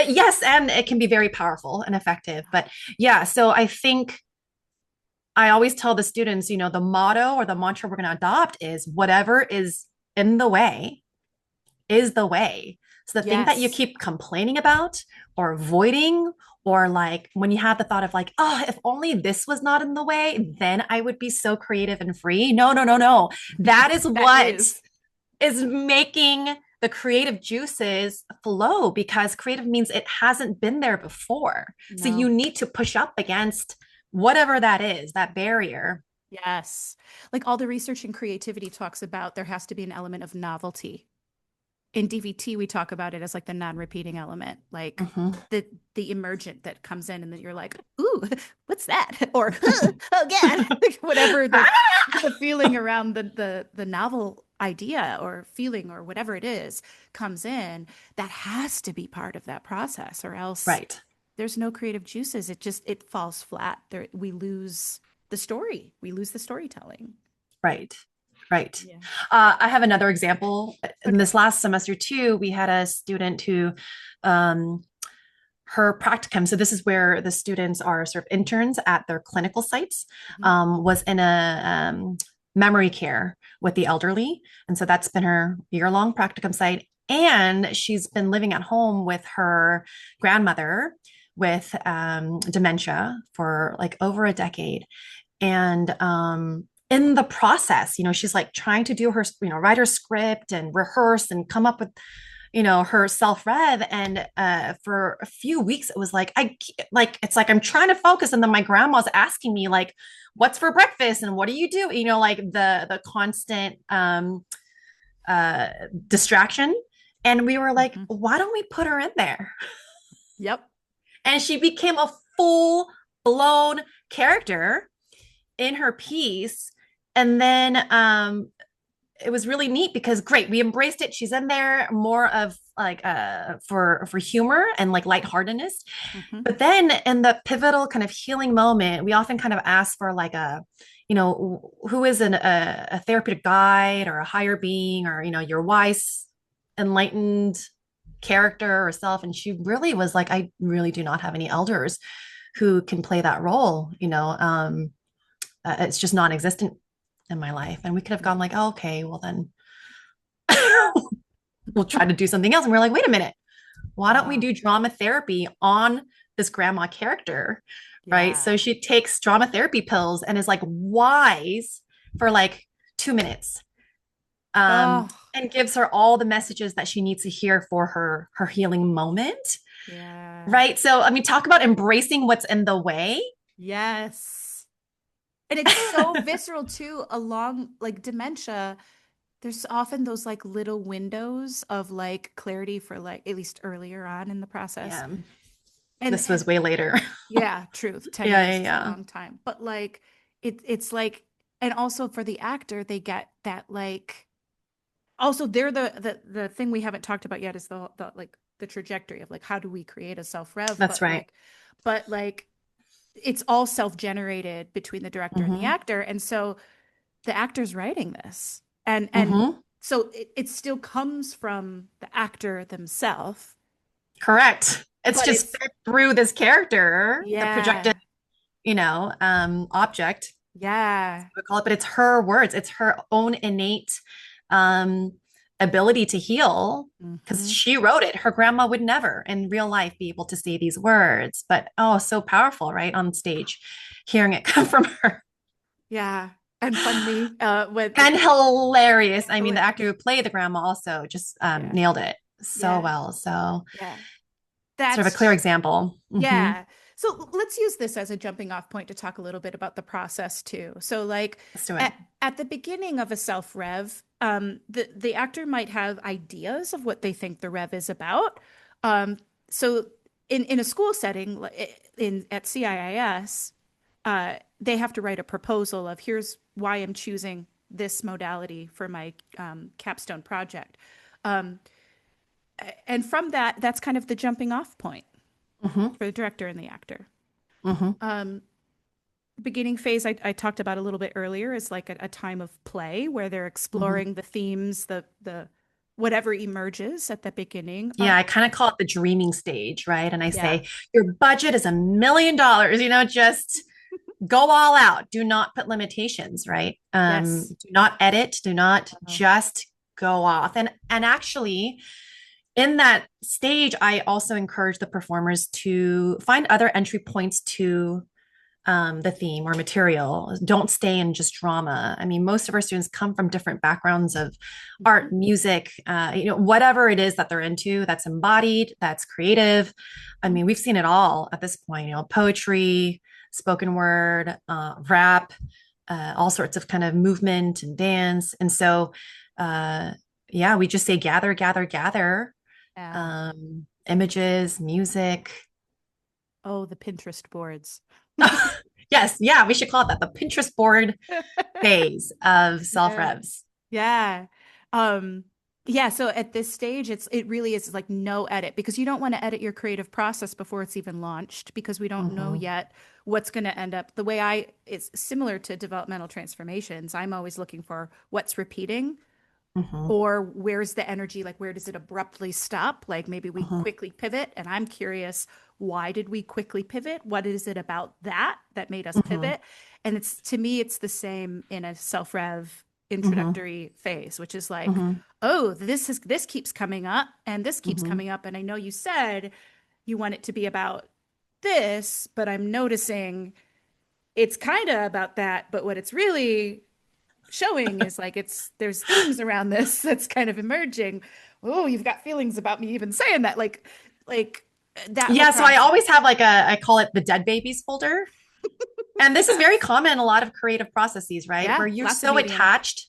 [SPEAKER 2] yes, and it can be very powerful and effective. But yeah, so I think I always tell the students, the motto or the mantra we're going to adopt is whatever is in the way is the way. So the thing that you
[SPEAKER 1] Yes.
[SPEAKER 2] keep complaining about or avoiding, or like when you have the thought of like, oh, if only this was not in the way, then I would be so creative and free. No, no, no, no. That is
[SPEAKER 1] That
[SPEAKER 2] what
[SPEAKER 1] is.
[SPEAKER 2] is making the creative juices flow, because creative means it hasn't been there before. So you
[SPEAKER 1] No.
[SPEAKER 2] need to push up against whatever that is, that barrier.
[SPEAKER 1] Yes. Like all the research in creativity talks about there has to be an element of novelty. In DVT, we talk about it as like the non-repeating element, like
[SPEAKER 2] Mm-hmm.
[SPEAKER 1] the emergent that comes in and then you're like, ooh, what's that? Or oh again, whatever the feeling around the novel idea or feeling or whatever it is comes in, that has to be part of that process, or else
[SPEAKER 2] Right.
[SPEAKER 1] there's no creative juices. It falls flat. There we lose the story. We lose the storytelling.
[SPEAKER 2] Right. Right.
[SPEAKER 1] Yeah.
[SPEAKER 2] I have another example. In
[SPEAKER 1] Okay.
[SPEAKER 2] this last semester too, we had a student who, um, her practicum, so this is where the students are sort of interns at their clinical sites,
[SPEAKER 1] Mhm.
[SPEAKER 2] was in a memory care with the elderly. And so that's been her year-long practicum site. And she's been living at home with her grandmother with dementia for like over a decade. And in the process, she's like trying to do her, write her script and rehearse and come up with, her self-rev. And for a few weeks, it was like, it's like I'm trying to focus. And then my grandma's asking me, like, what's for breakfast? And what do you do? Like the constant uh, distraction. And we were like,
[SPEAKER 1] Mhm.
[SPEAKER 2] why don't we put her in there?
[SPEAKER 1] Yep.
[SPEAKER 2] And she became a full blown character in her piece. And then it was really neat because great, we embraced it. She's in there more of like for humor and like lightheartedness.
[SPEAKER 1] Mhm.
[SPEAKER 2] But then in the pivotal kind of healing moment, we often kind of ask for like who is a therapeutic guide or a higher being, or your wise, enlightened character or self. And she really was like, I really do not have any elders who can play that role. It's just non-existent in my life. And we could have gone like, oh, okay, well then we'll try to do something else. And we're like, wait a minute, why don't we
[SPEAKER 1] Wow.
[SPEAKER 2] do drama therapy on this grandma character? Right.
[SPEAKER 1] Yeah.
[SPEAKER 2] So she takes drama therapy pills and is like wise for like 2 minutes.
[SPEAKER 1] Oh,
[SPEAKER 2] And gives her all the messages that she needs to hear for her healing moment.
[SPEAKER 1] yeah.
[SPEAKER 2] Right. So I mean, talk about embracing what's in the way.
[SPEAKER 1] Yes. And it's so visceral too, along like dementia. There's often those like little windows of like clarity for like at least earlier on in the process.
[SPEAKER 2] Yeah.
[SPEAKER 1] And
[SPEAKER 2] This was way later.
[SPEAKER 1] yeah, truth. 10
[SPEAKER 2] Yeah,
[SPEAKER 1] years
[SPEAKER 2] yeah,
[SPEAKER 1] is a
[SPEAKER 2] yeah.
[SPEAKER 1] long time. But like it's like, and also for the actor, they get that like also they're the thing we haven't talked about yet is the like the trajectory of like how do we create a self-rev,
[SPEAKER 2] That's right.
[SPEAKER 1] but like it's all self-generated between the director and the
[SPEAKER 2] Mm-hmm.
[SPEAKER 1] actor, and so the actor's writing this, and
[SPEAKER 2] Mm-hmm.
[SPEAKER 1] so it still comes from the actor themselves,
[SPEAKER 2] Correct. It's
[SPEAKER 1] but
[SPEAKER 2] just
[SPEAKER 1] it's
[SPEAKER 2] fed through this character, the projected,
[SPEAKER 1] yeah,
[SPEAKER 2] object,
[SPEAKER 1] yeah.
[SPEAKER 2] we call it, but it's her words. It's her own innate um, ability to heal because
[SPEAKER 1] Hmm.
[SPEAKER 2] she wrote it. Her grandma would never in real life be able to say these words, but oh, so powerful, right? On stage, hearing it come from her.
[SPEAKER 1] Yeah, and funny with
[SPEAKER 2] And hilarious. I mean, the actor
[SPEAKER 1] hilarious.
[SPEAKER 2] who played the grandma also just
[SPEAKER 1] Yeah,
[SPEAKER 2] nailed it so
[SPEAKER 1] yeah,
[SPEAKER 2] well. So,
[SPEAKER 1] yeah.
[SPEAKER 2] sort of a clear
[SPEAKER 1] That's
[SPEAKER 2] example. Hmm.
[SPEAKER 1] yeah. So let's use this as a jumping off point to talk a little bit about the process too. So like
[SPEAKER 2] Let's do it.
[SPEAKER 1] at the beginning of a self rev, the actor might have ideas of what they think the rev is about. Um, so in a school setting, in at CIIS, they have to write a proposal of here's why I'm choosing this modality for my capstone project. Um, and from that, that's kind of the jumping off point
[SPEAKER 2] Hmm.
[SPEAKER 1] for the director and the actor.
[SPEAKER 2] Hmm.
[SPEAKER 1] Um, beginning phase I talked about a little bit earlier is like a time of play where they're
[SPEAKER 2] Mhm.
[SPEAKER 1] exploring the themes, the whatever emerges at the beginning.
[SPEAKER 2] Yeah, I kind of call it the dreaming stage, right? And I
[SPEAKER 1] Yeah.
[SPEAKER 2] say, your budget is $1 million, just go all out. Do not put limitations, right?
[SPEAKER 1] Yes.
[SPEAKER 2] Do not edit, do not
[SPEAKER 1] Uh,
[SPEAKER 2] just go off. And actually, in that stage, I also encourage the performers to find other entry points to the theme or material. Don't stay in just drama. I mean, most of our students come from different backgrounds of
[SPEAKER 1] mhm.
[SPEAKER 2] art, music, whatever it is that they're into, that's embodied, that's creative. I mean, we've seen it all at this point, poetry, spoken word, rap, all sorts of kind of movement and dance. And so, uh, yeah, we just say gather, gather, gather,
[SPEAKER 1] Yeah.
[SPEAKER 2] images, music.
[SPEAKER 1] Oh, the Pinterest boards.
[SPEAKER 2] Yes, yeah, we should call it that, the Pinterest board phase of self
[SPEAKER 1] Yeah.
[SPEAKER 2] revs.
[SPEAKER 1] Yeah. Um, yeah, so at this stage it really is like no edit because you don't want to edit your creative process before it's even launched because we don't know
[SPEAKER 2] Mm-hmm,
[SPEAKER 1] yet what's going to end up. The way it's similar to developmental transformations. I'm always looking for what's repeating
[SPEAKER 2] mm-hmm,
[SPEAKER 1] or where's the energy, like where does it abruptly stop? Like maybe we
[SPEAKER 2] mm-hmm,
[SPEAKER 1] quickly pivot and I'm curious, why did we quickly pivot? What is it about that made us
[SPEAKER 2] mm-hmm,
[SPEAKER 1] pivot? And it's to me it's the same in a self-rev
[SPEAKER 2] mm-hmm,
[SPEAKER 1] introductory phase, which is like,
[SPEAKER 2] mm-hmm,
[SPEAKER 1] oh, this keeps coming up and this keeps
[SPEAKER 2] mm-hmm,
[SPEAKER 1] coming up and I know you said you want it to be about this, but I'm noticing it's kind of about that, but what it's really showing is like there's themes around this that's kind of emerging. Oh, you've got feelings about me even saying that. Like that whole
[SPEAKER 2] yeah, so I
[SPEAKER 1] process.
[SPEAKER 2] always have I call it the dead babies folder. And this is very
[SPEAKER 1] Yes.
[SPEAKER 2] common in a lot of creative processes, right?
[SPEAKER 1] Yeah,
[SPEAKER 2] Where you're
[SPEAKER 1] lots of
[SPEAKER 2] so
[SPEAKER 1] mediums.
[SPEAKER 2] attached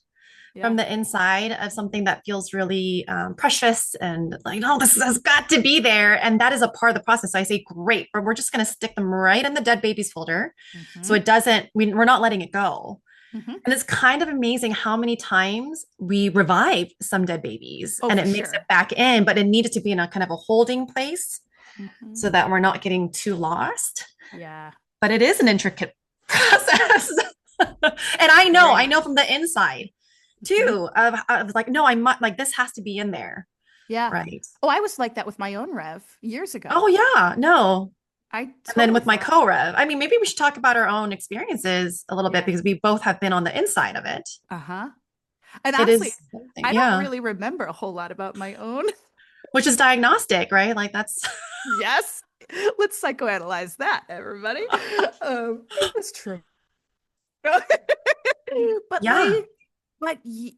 [SPEAKER 1] Yeah.
[SPEAKER 2] from the inside of something that feels really precious and like, no, this has got to be there. And that is a part of the process. So I say, great, but we're just going to stick them right in the dead babies folder. So
[SPEAKER 1] Mm-hmm.
[SPEAKER 2] it doesn't, we're not letting it go.
[SPEAKER 1] Mm-hmm.
[SPEAKER 2] And it's kind of amazing how many times we revive some dead babies
[SPEAKER 1] Oh,
[SPEAKER 2] and
[SPEAKER 1] for
[SPEAKER 2] it makes it
[SPEAKER 1] sure.
[SPEAKER 2] back in, but it needed to be in a kind of a holding place
[SPEAKER 1] Mm-hmm.
[SPEAKER 2] so that we're not getting too lost.
[SPEAKER 1] Yeah.
[SPEAKER 2] But it is an intricate process. And
[SPEAKER 1] Very
[SPEAKER 2] I know
[SPEAKER 1] much.
[SPEAKER 2] from the inside
[SPEAKER 1] Mm-hmm.
[SPEAKER 2] too, of like, no, I must like this has to be in there.
[SPEAKER 1] Yeah.
[SPEAKER 2] Right.
[SPEAKER 1] Oh, I was like that with my own rev years
[SPEAKER 2] Oh
[SPEAKER 1] ago.
[SPEAKER 2] yeah, no.
[SPEAKER 1] I
[SPEAKER 2] And then
[SPEAKER 1] totally
[SPEAKER 2] with my
[SPEAKER 1] thought,
[SPEAKER 2] co-rev, I mean, maybe we should talk about our own experiences a little bit
[SPEAKER 1] yeah.
[SPEAKER 2] because we both have been on the inside of it.
[SPEAKER 1] Uh-huh. And
[SPEAKER 2] It
[SPEAKER 1] honestly,
[SPEAKER 2] is something,
[SPEAKER 1] I don't
[SPEAKER 2] yeah,
[SPEAKER 1] really remember a whole lot about my own.
[SPEAKER 2] which is diagnostic, right? Like that's
[SPEAKER 1] Yes. Let's psychoanalyze that, everybody. It's true. But
[SPEAKER 2] yeah.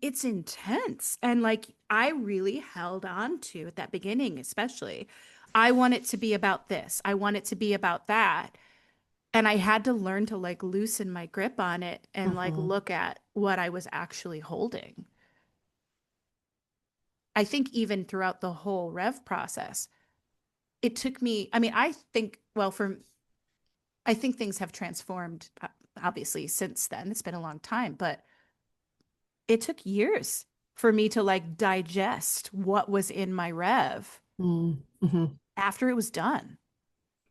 [SPEAKER 1] it's intense. And like I really held on to at that beginning, especially. I want it to be about this. I want it to be about that. And I had to learn to like loosen my grip on it and like
[SPEAKER 2] Hmm.
[SPEAKER 1] look at what I was actually holding. I think even throughout the whole rev process, it took me, I mean, I think, well, I think things have transformed obviously since then. It's been a long time, but it took years for me to like digest what was in my rev
[SPEAKER 2] Mm-hmm.
[SPEAKER 1] after it was done.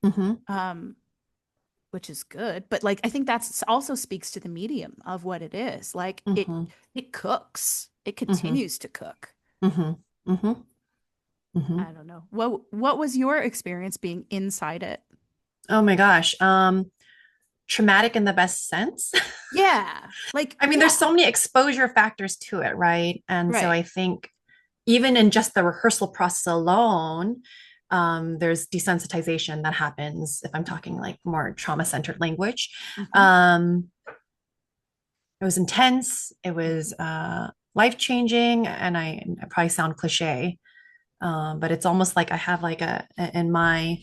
[SPEAKER 2] Hmm.
[SPEAKER 1] Um, which is good, but like I think that's also speaks to the medium of what it is. Like
[SPEAKER 2] Hmm.
[SPEAKER 1] it cooks. It
[SPEAKER 2] Hmm.
[SPEAKER 1] continues to cook.
[SPEAKER 2] Hmm. Hmm.
[SPEAKER 1] I
[SPEAKER 2] Hmm.
[SPEAKER 1] don't know. What was your experience being inside it?
[SPEAKER 2] Oh my gosh. Traumatic in the best sense.
[SPEAKER 1] Yeah. Like,
[SPEAKER 2] I mean, there's
[SPEAKER 1] yeah.
[SPEAKER 2] so many exposure factors to it, right? And so
[SPEAKER 1] Right.
[SPEAKER 2] I think even in just the rehearsal process alone, there's desensitization that happens if I'm talking like more trauma-centered language.
[SPEAKER 1] Hmm.
[SPEAKER 2] Um, it was intense, it was life-changing, and I probably sound cliche, but it's almost like I have like in my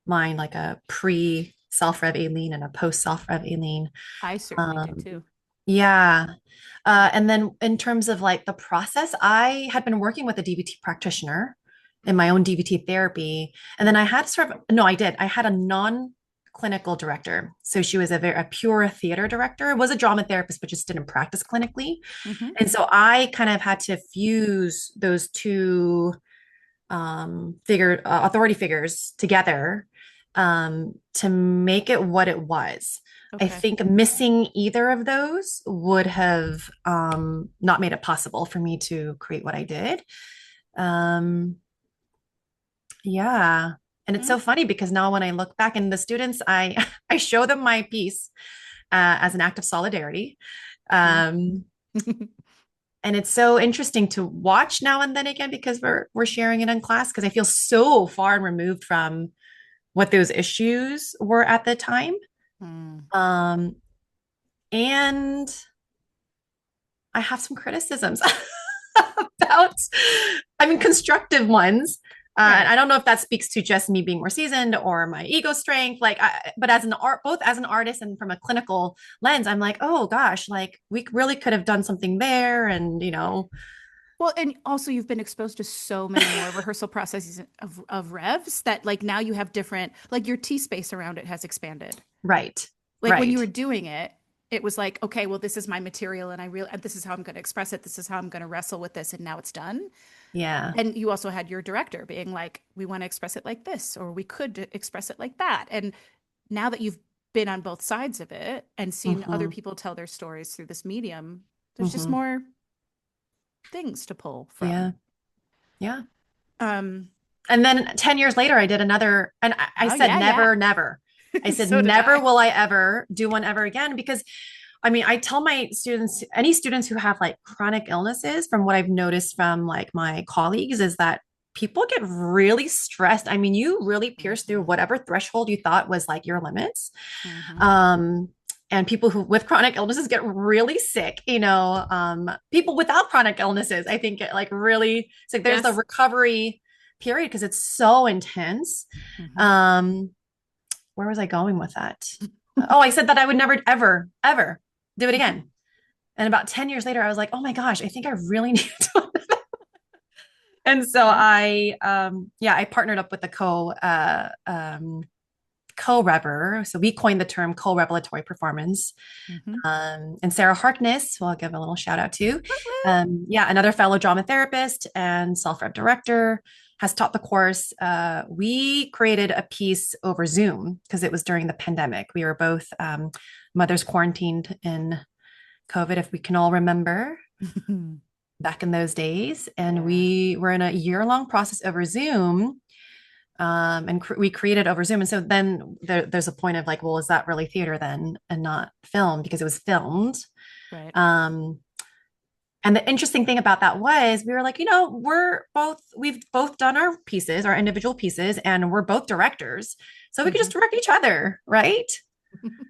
[SPEAKER 2] mind like a pre self-rev Aileen and a post self-rev Aileen.
[SPEAKER 1] I certainly do
[SPEAKER 2] Um,
[SPEAKER 1] too.
[SPEAKER 2] yeah. And then in terms of like the process, I had been working with a DBT practitioner in my own DBT therapy. And then I had sort of, no, I did. I had a non-clinical director. So she was a pure theater director, was a drama therapist, but just didn't practice clinically.
[SPEAKER 1] Hmm.
[SPEAKER 2] And so I kind of had to fuse those two authority figures together to make it what it was. I
[SPEAKER 1] Okay.
[SPEAKER 2] think missing either of those would have not made it possible for me to create what I did. Um, yeah. And it's
[SPEAKER 1] Mm,
[SPEAKER 2] so funny because now when I look back and the students, I I show them my piece as an act of solidarity.
[SPEAKER 1] mm.
[SPEAKER 2] Um, and it's so interesting to watch now and then again because we're sharing it in class because I feel so far removed from what those issues were at the time.
[SPEAKER 1] Mm.
[SPEAKER 2] Um, and I have some criticisms about, I mean, constructive ones. And
[SPEAKER 1] Right.
[SPEAKER 2] I don't know if that speaks to just me being more seasoned or my ego strength. But as an art, both as an artist and from a clinical lens, I'm like, oh gosh, like we really could have done something there. And,
[SPEAKER 1] Well, and also you've been exposed to so many more rehearsal processes of revs that like now you have different, like your T space around it has expanded.
[SPEAKER 2] right,
[SPEAKER 1] Like when you
[SPEAKER 2] right.
[SPEAKER 1] were doing it, it was like, okay, well, this is my material and this is how I'm going to express it. This is how I'm going to wrestle with this. And now it's done.
[SPEAKER 2] Yeah.
[SPEAKER 1] And you also had your director being like, we want to express it like this, or we could express it like that. And now that you've been on both sides of it and seen other
[SPEAKER 2] Hmm.
[SPEAKER 1] people tell their stories through this medium, there's just
[SPEAKER 2] Hmm.
[SPEAKER 1] more things to pull from.
[SPEAKER 2] Yeah. Yeah.
[SPEAKER 1] Um,
[SPEAKER 2] And then 10 years later, I did another, and I
[SPEAKER 1] oh
[SPEAKER 2] said,
[SPEAKER 1] yeah, yeah.
[SPEAKER 2] never, never. I said,
[SPEAKER 1] So did
[SPEAKER 2] never
[SPEAKER 1] I.
[SPEAKER 2] will I ever do one ever again. Because I mean, I tell my students, any students who have like chronic illnesses, from what I've noticed from like my colleagues, is that people get really stressed. I mean, you really pierce through
[SPEAKER 1] Mhm,
[SPEAKER 2] whatever threshold you thought was like your limits.
[SPEAKER 1] mhm.
[SPEAKER 2] Um, and people who with chronic illnesses get really sick, people without chronic illnesses, I think get like really sick. There's the
[SPEAKER 1] Yes.
[SPEAKER 2] recovery period because it's so intense.
[SPEAKER 1] Mhm.
[SPEAKER 2] Um, where was I going with that? Oh, I said that I would never, ever, ever do it again. And about 10 years later, I was like, oh my gosh, I think I really need to. And so
[SPEAKER 1] Yeah.
[SPEAKER 2] I partnered up with a co-rever. So we coined the term co-revelatory performance.
[SPEAKER 1] Mhm.
[SPEAKER 2] And Sarah Harkness, who I'll give a little shout out to.
[SPEAKER 1] Woo, woo.
[SPEAKER 2] Another fellow drama therapist and self-rev director has taught the course. We created a piece over Zoom because it was during the pandemic. We were both mothers quarantined in COVID, if we can all remember back in those days. And
[SPEAKER 1] Yeah.
[SPEAKER 2] we were in a year-long process over Zoom, we created over Zoom. And so then there's a point of like, well, is that really theater then and not film because it was filmed?
[SPEAKER 1] Right.
[SPEAKER 2] Um, and the interesting thing about that was we were like, we've both done our pieces, our individual pieces, and we're both directors. So we could
[SPEAKER 1] Mhm.
[SPEAKER 2] just direct each other, right?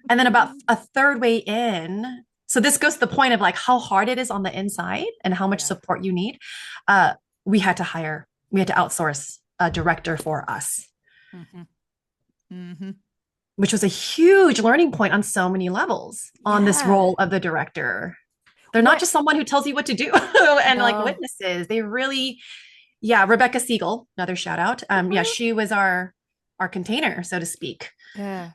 [SPEAKER 2] And then about a third way in, so this goes to the point of like how hard it is on the inside and how much
[SPEAKER 1] Yeah.
[SPEAKER 2] support you need. Uh, we had to outsource a director for us,
[SPEAKER 1] Mhm. Mhm.
[SPEAKER 2] which was a huge learning point on so many levels on this
[SPEAKER 1] Yeah.
[SPEAKER 2] role of the director. They're not
[SPEAKER 1] What?
[SPEAKER 2] just someone who tells you what to do and like
[SPEAKER 1] No.
[SPEAKER 2] witnesses. They really, yeah, Rebecca Siegel, another shout out. Yeah,
[SPEAKER 1] Woo-woo.
[SPEAKER 2] she was our container, so to speak.
[SPEAKER 1] Yeah.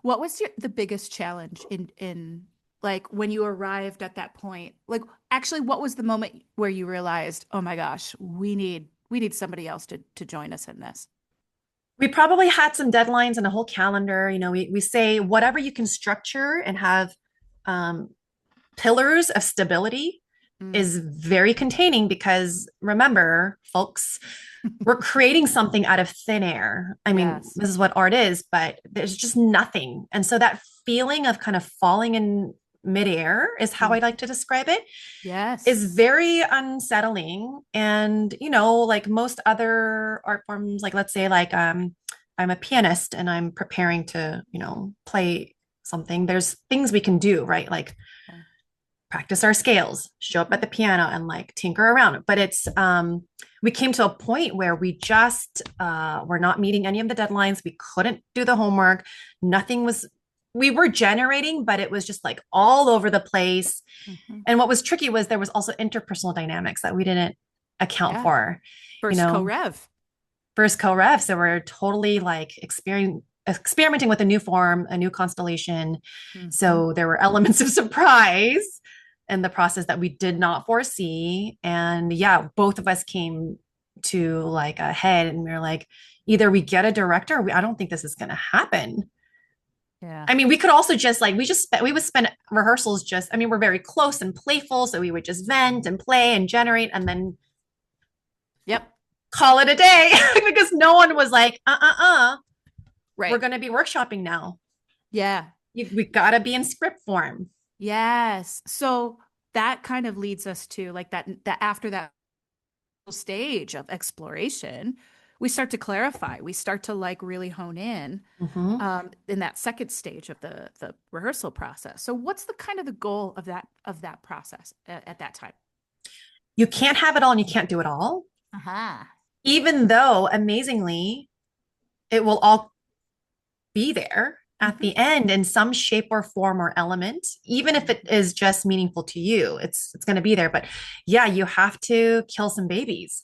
[SPEAKER 1] What was the biggest challenge in like when you arrived at that point? Like actually what was the moment where you realized, "Oh my gosh, we need somebody else to join us in this?"
[SPEAKER 2] We probably had some deadlines and a whole calendar. We say whatever you can structure and have um, pillars of stability
[SPEAKER 1] Mm.
[SPEAKER 2] is very containing because remember, folks, we're creating something out of thin air. I mean,
[SPEAKER 1] Yes.
[SPEAKER 2] this is what art is, but there's just nothing. And so that feeling of kind of falling in midair is how I
[SPEAKER 1] Mm.
[SPEAKER 2] like to describe it, is
[SPEAKER 1] Yes.
[SPEAKER 2] very unsettling. And, like most other art forms, like let's say like I'm a pianist and I'm preparing to, play something. There's things we can do, right? Like
[SPEAKER 1] Yeah.
[SPEAKER 2] practice our scales, show up at the piano and like tinker around. But we came to a point where we just were not meeting any of the deadlines. We couldn't do the homework. Nothing was, we were generating, but it was just like all over the place.
[SPEAKER 1] Mhm.
[SPEAKER 2] And what was tricky was there was also interpersonal dynamics that we didn't account
[SPEAKER 1] Yeah.
[SPEAKER 2] for, you
[SPEAKER 1] First
[SPEAKER 2] know,
[SPEAKER 1] co-rev.
[SPEAKER 2] first co-refs that were totally like experimenting with a new form, a new constellation.
[SPEAKER 1] Mhm.
[SPEAKER 2] So there were elements of surprise in the process that we did not foresee. And yeah, both of us came to like a head, and we were like, either we get a director, or I don't think this is going to happen.
[SPEAKER 1] Yeah.
[SPEAKER 2] I mean, we could also just like we would spend rehearsals just. I mean, we're very close and playful, so we would just vent and play and generate, and then
[SPEAKER 1] Yep.
[SPEAKER 2] call it a day because no one was like,
[SPEAKER 1] Right.
[SPEAKER 2] we're going to be workshopping now.
[SPEAKER 1] Yeah.
[SPEAKER 2] We got to be in script form.
[SPEAKER 1] Yes. So that kind of leads us to like that after that stage of exploration, we start to clarify. We start to like really hone in that second stage of the rehearsal process. So what's the kind of the goal of that process at that time?
[SPEAKER 2] You can't have it all and you can't do it all.
[SPEAKER 1] Uh-huh.
[SPEAKER 2] Even though amazingly, it will all be there at
[SPEAKER 1] Mm-hmm.
[SPEAKER 2] the end in some shape or form or element, even if it is just meaningful to you, it's going to be there. But yeah, you have to kill some babies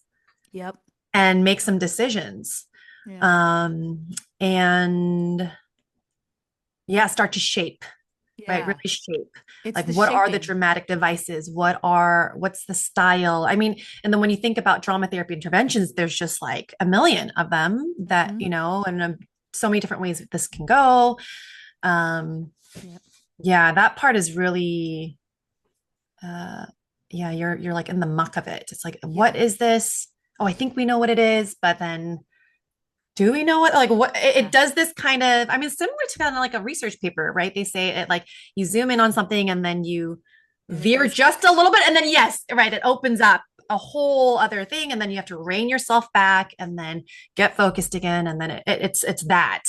[SPEAKER 1] Yep.
[SPEAKER 2] and make some decisions.
[SPEAKER 1] Yeah.
[SPEAKER 2] Um, and yeah, start to shape, right?
[SPEAKER 1] Yeah.
[SPEAKER 2] Really shape.
[SPEAKER 1] It's
[SPEAKER 2] Like
[SPEAKER 1] the
[SPEAKER 2] what are the
[SPEAKER 1] shaping.
[SPEAKER 2] dramatic devices? What's the style? I mean, and then when you think about drama therapy interventions, there's just like a million of them that,
[SPEAKER 1] Mm-hmm.
[SPEAKER 2] and so many different ways that this can go. Um,
[SPEAKER 1] Yep.
[SPEAKER 2] yeah, that part is really, uh, yeah, you're like in the muck of it. It's like, what
[SPEAKER 1] Yeah.
[SPEAKER 2] is this? Oh, I think we know what it is, but then do we know what, like what it
[SPEAKER 1] Yeah.
[SPEAKER 2] does this kind of, I mean, similar to kind of like a research paper, right? They say it like you zoom in on something and then you
[SPEAKER 1] And it
[SPEAKER 2] veer
[SPEAKER 1] goes.
[SPEAKER 2] just a little bit. And then, yes, right, it opens up a whole other thing. And then you have to rein yourself back and then get focused again. And then it's that.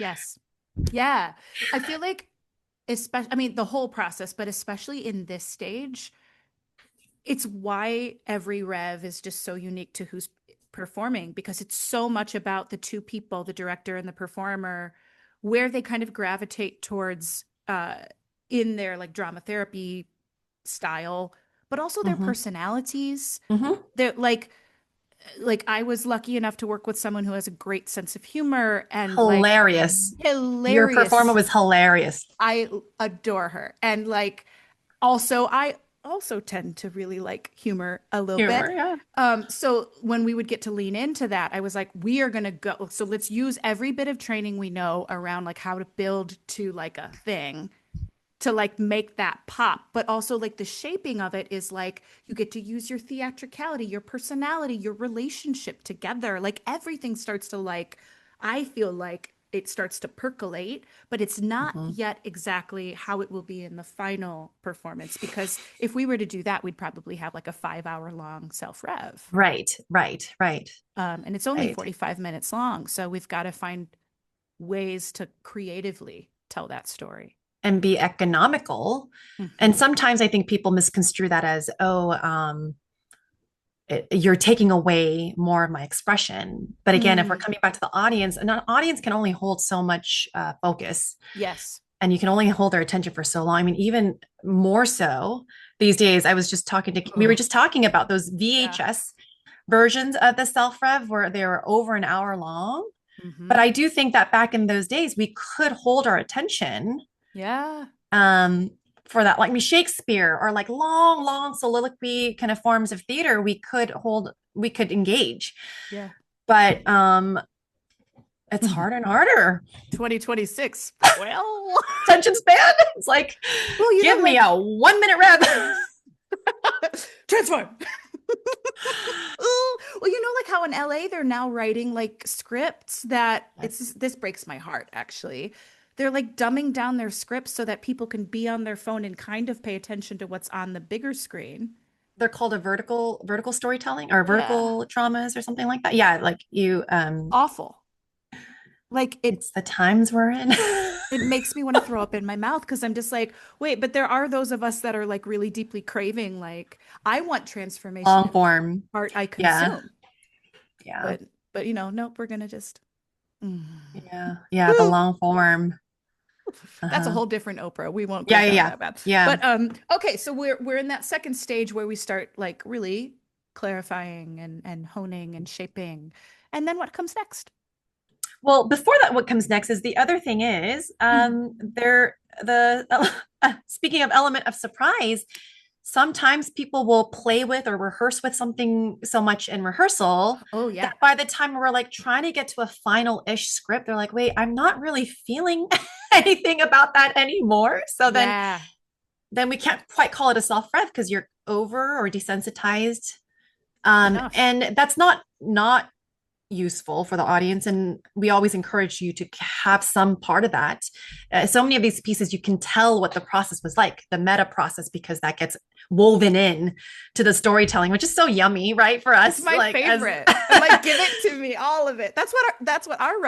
[SPEAKER 1] Yes. Yeah. I feel like especially, I mean, the whole process, but especially in this stage, it's why every rev is just so unique to who's performing because it's so much about the two people, the director and the performer, where they kind of gravitate towards in their like drama therapy style, but also their
[SPEAKER 2] Mm-hmm.
[SPEAKER 1] personalities.
[SPEAKER 2] Mm-hmm.
[SPEAKER 1] They're like I was lucky enough to work with someone who has a great sense of humor and like
[SPEAKER 2] Hilarious. Your performer
[SPEAKER 1] hilarious.
[SPEAKER 2] was hilarious.
[SPEAKER 1] I adore her. And like also I also tend to really like humor a little bit.
[SPEAKER 2] Humor, yeah.
[SPEAKER 1] So when we would get to lean into that, I was like, we are gonna go. So let's use every bit of training we know around like how to build to like a thing to like make that pop. But also like the shaping of it is like you get to use your theatricality, your personality, your relationship together. Like everything starts to like, I feel like it starts to percolate, but it's not
[SPEAKER 2] Mm-hmm.
[SPEAKER 1] yet exactly how it will be in the final performance. Because if we were to do that, we'd probably have like a 5 hour long self rev.
[SPEAKER 2] Right, right, right,
[SPEAKER 1] And it's only
[SPEAKER 2] right.
[SPEAKER 1] 45 minutes long. So we've got to find ways to creatively tell that story.
[SPEAKER 2] And be economical. And
[SPEAKER 1] Mhm.
[SPEAKER 2] sometimes I think people misconstrue that as, you're taking away more of my expression. But again, if we're
[SPEAKER 1] Mm,
[SPEAKER 2] coming back to the audience, and an audience can only hold so much focus,
[SPEAKER 1] yes.
[SPEAKER 2] and you can only hold their attention for so long. I mean, even more so these days. We were
[SPEAKER 1] Oh,
[SPEAKER 2] just talking about those
[SPEAKER 1] yeah.
[SPEAKER 2] VHS versions of the self rev where they were over an hour long. But
[SPEAKER 1] Hmm.
[SPEAKER 2] I do think that back in those days, we could hold our attention
[SPEAKER 1] Yeah.
[SPEAKER 2] um, for that. Like, I mean, Shakespeare or like long, long soliloquy kind of forms of theater, we could engage.
[SPEAKER 1] Yeah.
[SPEAKER 2] But it's harder and harder.
[SPEAKER 1] 2026. Well,
[SPEAKER 2] Attention span. It's like,
[SPEAKER 1] well,
[SPEAKER 2] give me
[SPEAKER 1] like
[SPEAKER 2] a 1 minute rev.
[SPEAKER 1] transform. Ooh, well, like how in LA they're now writing like scripts that
[SPEAKER 2] Yes.
[SPEAKER 1] this breaks my heart actually. They're like dumbing down their scripts so that people can be on their phone and kind of pay attention to what's on the bigger screen.
[SPEAKER 2] They're called a vertical storytelling or
[SPEAKER 1] Yeah.
[SPEAKER 2] vertical dramas or something like that. Yeah, like you
[SPEAKER 1] Awful. Like
[SPEAKER 2] it's the times we're in.
[SPEAKER 1] it makes me want to throw up in my mouth because I'm just like, wait, but there are those of us that are like really deeply craving, like, I want transformation
[SPEAKER 2] Long
[SPEAKER 1] in the
[SPEAKER 2] form.
[SPEAKER 1] art I
[SPEAKER 2] Yeah.
[SPEAKER 1] consume.
[SPEAKER 2] Yeah.
[SPEAKER 1] But nope, we're gonna just mm.
[SPEAKER 2] Yeah. Yeah. The long form.
[SPEAKER 1] That's a
[SPEAKER 2] Uh-huh.
[SPEAKER 1] whole different Oprah. We won't go
[SPEAKER 2] Yeah. Yeah.
[SPEAKER 1] down
[SPEAKER 2] Yeah.
[SPEAKER 1] that path.
[SPEAKER 2] Yeah.
[SPEAKER 1] But okay, so we're in that second stage where we start like really clarifying and honing and shaping. And then what comes next?
[SPEAKER 2] Well, before that, what comes next is the other thing is
[SPEAKER 1] Mhm.
[SPEAKER 2] there the speaking of element of surprise. sometimes people will play with or rehearse with something so much in rehearsal
[SPEAKER 1] Oh yeah.
[SPEAKER 2] that by the time we're like trying to get to a final-ish script, they're like, wait, I'm not really feeling anything about that anymore. So
[SPEAKER 1] Yeah.
[SPEAKER 2] then we can't quite call it a self-rev because you're over or desensitized.
[SPEAKER 1] Enough.
[SPEAKER 2] And that's not useful for the audience, and we always encourage you to have some part of that. So many of these pieces you can tell what the process was like, the meta process, because that gets woven in to the storytelling, which is so yummy, right, for
[SPEAKER 1] It's
[SPEAKER 2] us,
[SPEAKER 1] my
[SPEAKER 2] like as
[SPEAKER 1] favorite. I'm like, give it to me, all of it. That's what our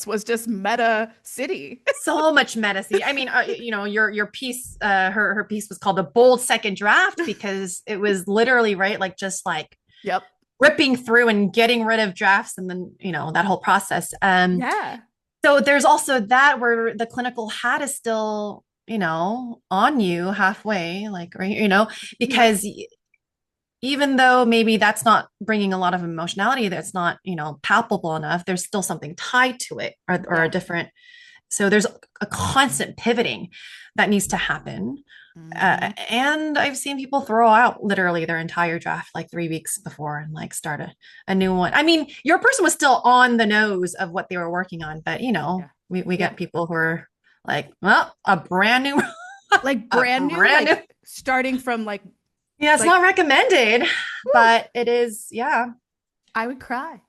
[SPEAKER 1] was just meta city.
[SPEAKER 2] so much meta. I mean, your piece, her piece was called a bold second draft because it was literally right, like just like
[SPEAKER 1] Yep.
[SPEAKER 2] ripping through and getting rid of drafts, and then that whole process.
[SPEAKER 1] Yeah.
[SPEAKER 2] So there's also that where the clinical hat is still, on you halfway, like, right,
[SPEAKER 1] Yep.
[SPEAKER 2] because even though maybe that's not bringing a lot of emotionality, that's not, palpable enough, there's still something tied to it, or a
[SPEAKER 1] Yeah.
[SPEAKER 2] different. So there's a constant pivoting that needs to happen.
[SPEAKER 1] Hmm.
[SPEAKER 2] And I've seen people throw out literally their entire draft like 3 weeks before and like start a new one. I mean, your person was still on the nose of what they were working on, but
[SPEAKER 1] Yeah.
[SPEAKER 2] we
[SPEAKER 1] Yeah.
[SPEAKER 2] get people who are like, well, a brand new,
[SPEAKER 1] Like
[SPEAKER 2] a
[SPEAKER 1] brand new,
[SPEAKER 2] brand new.
[SPEAKER 1] like starting from
[SPEAKER 2] Yeah, it's
[SPEAKER 1] like
[SPEAKER 2] not recommended,
[SPEAKER 1] whew,
[SPEAKER 2] but it is, yeah.
[SPEAKER 1] I would cry